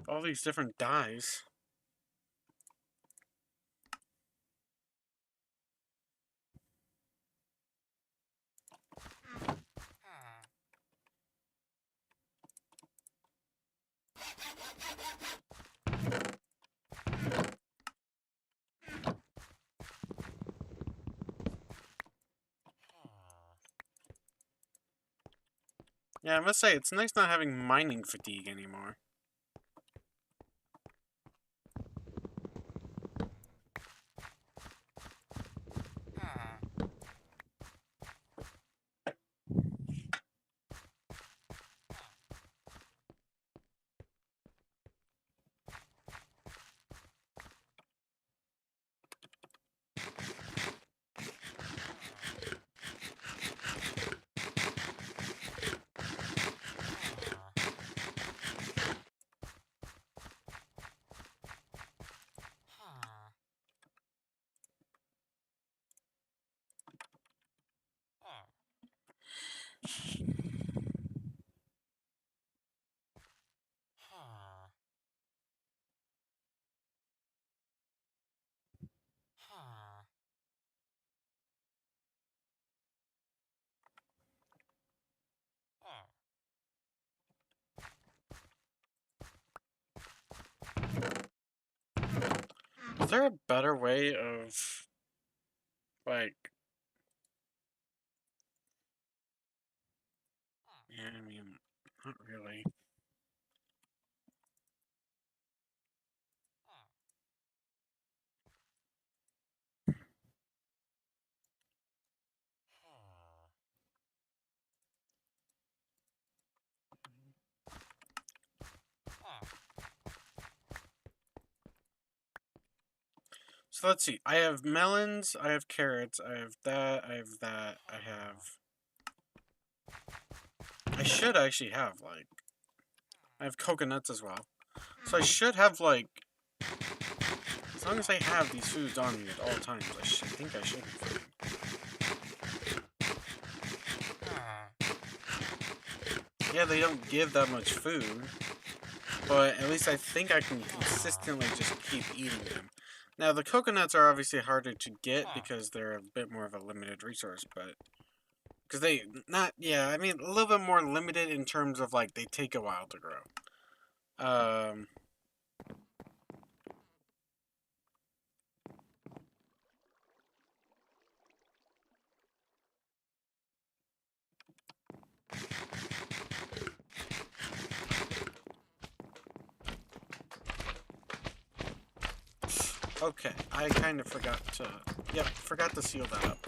All these different dyes. Yeah, I must say, it's nice not having mining fatigue anymore. Is there a better way of, like... Yeah, I mean, not really. So let's see. I have melons, I have carrots, I have that, I have that, I have... I should actually have, like... I have coconuts as well. So I should have, like... As long as I have these foods on me at all times, think I should be fine. Yeah, they don't give that much food. But at least I think I can consistently just keep eating them. Now, the coconuts are obviously harder to get because they're a bit more of a limited resource, but... Because they... Not... Yeah, I mean, a little bit more limited in terms of, like, they take a while to grow. Okay, I kind of forgot to... Yep, forgot to seal that up.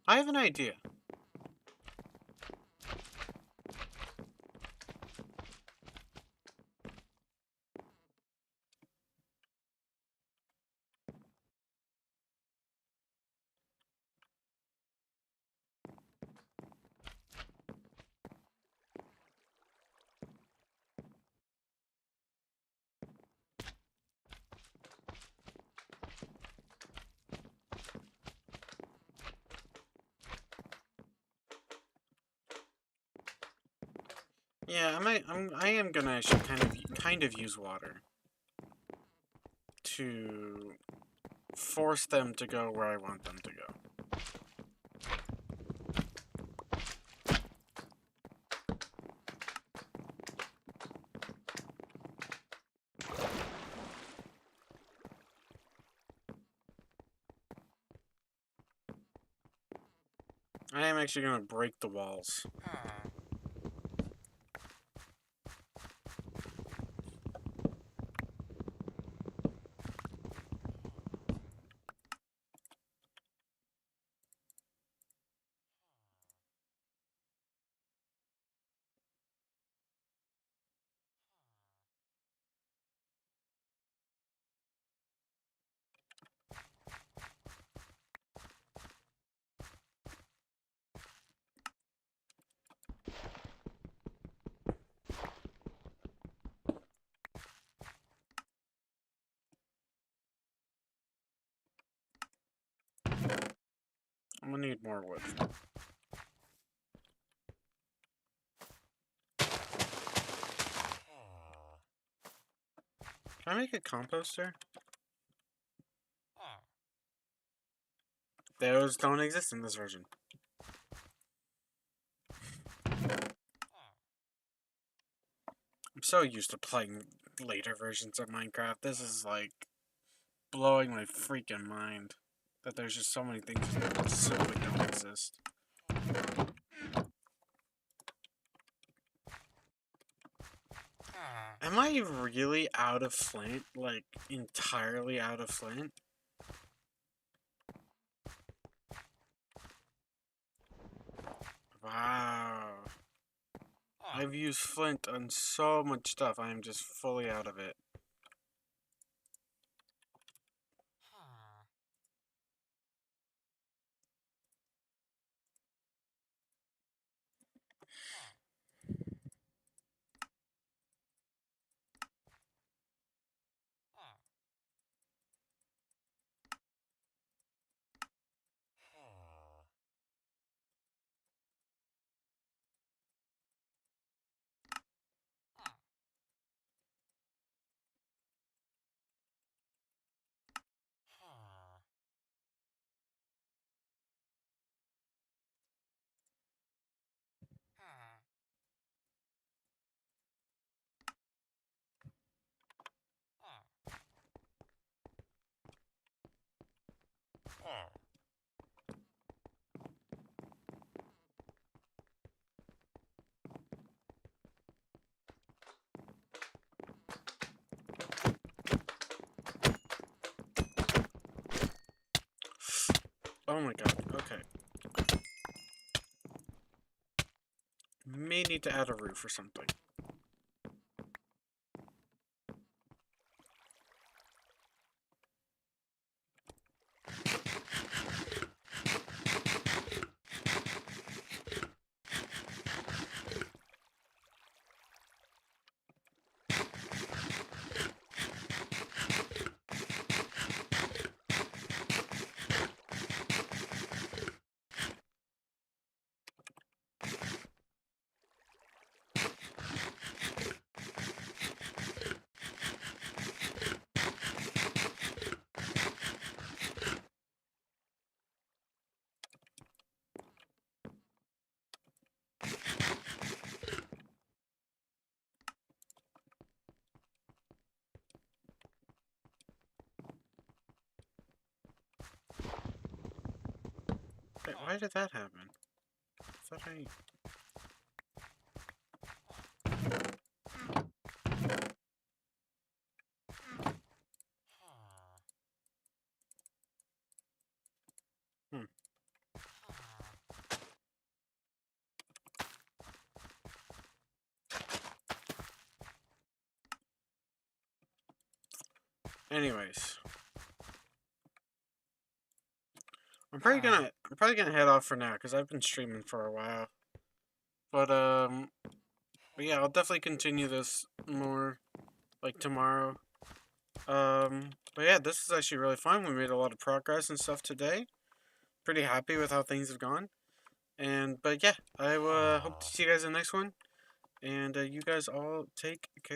I have an idea. Yeah, I am gonna actually kind of use water to force them to go where I want them to go. I am actually gonna break the walls. I'm gonna need more wood. Can I make a composter? Those don't exist in this version. I'm so used to playing later versions of Minecraft. This is like blowing my freaking mind that there's just so many things that simply don't exist. Am I really out of flint? Like, entirely out of flint? Wow. I've used flint on so much stuff, I am just fully out of it. Oh my god, okay. May need to add a roof or something. Wait, why did that happen? I thought I... Hmm. Anyways. I'm probably gonna head off for now, because I've been streaming for a while. But yeah, I'll definitely continue this more, like, tomorrow. But yeah, this is actually really fun. We made a lot of progress and stuff today. Pretty happy with how things have gone. But yeah, I hope to see you guys in the next one. and you guys all take care.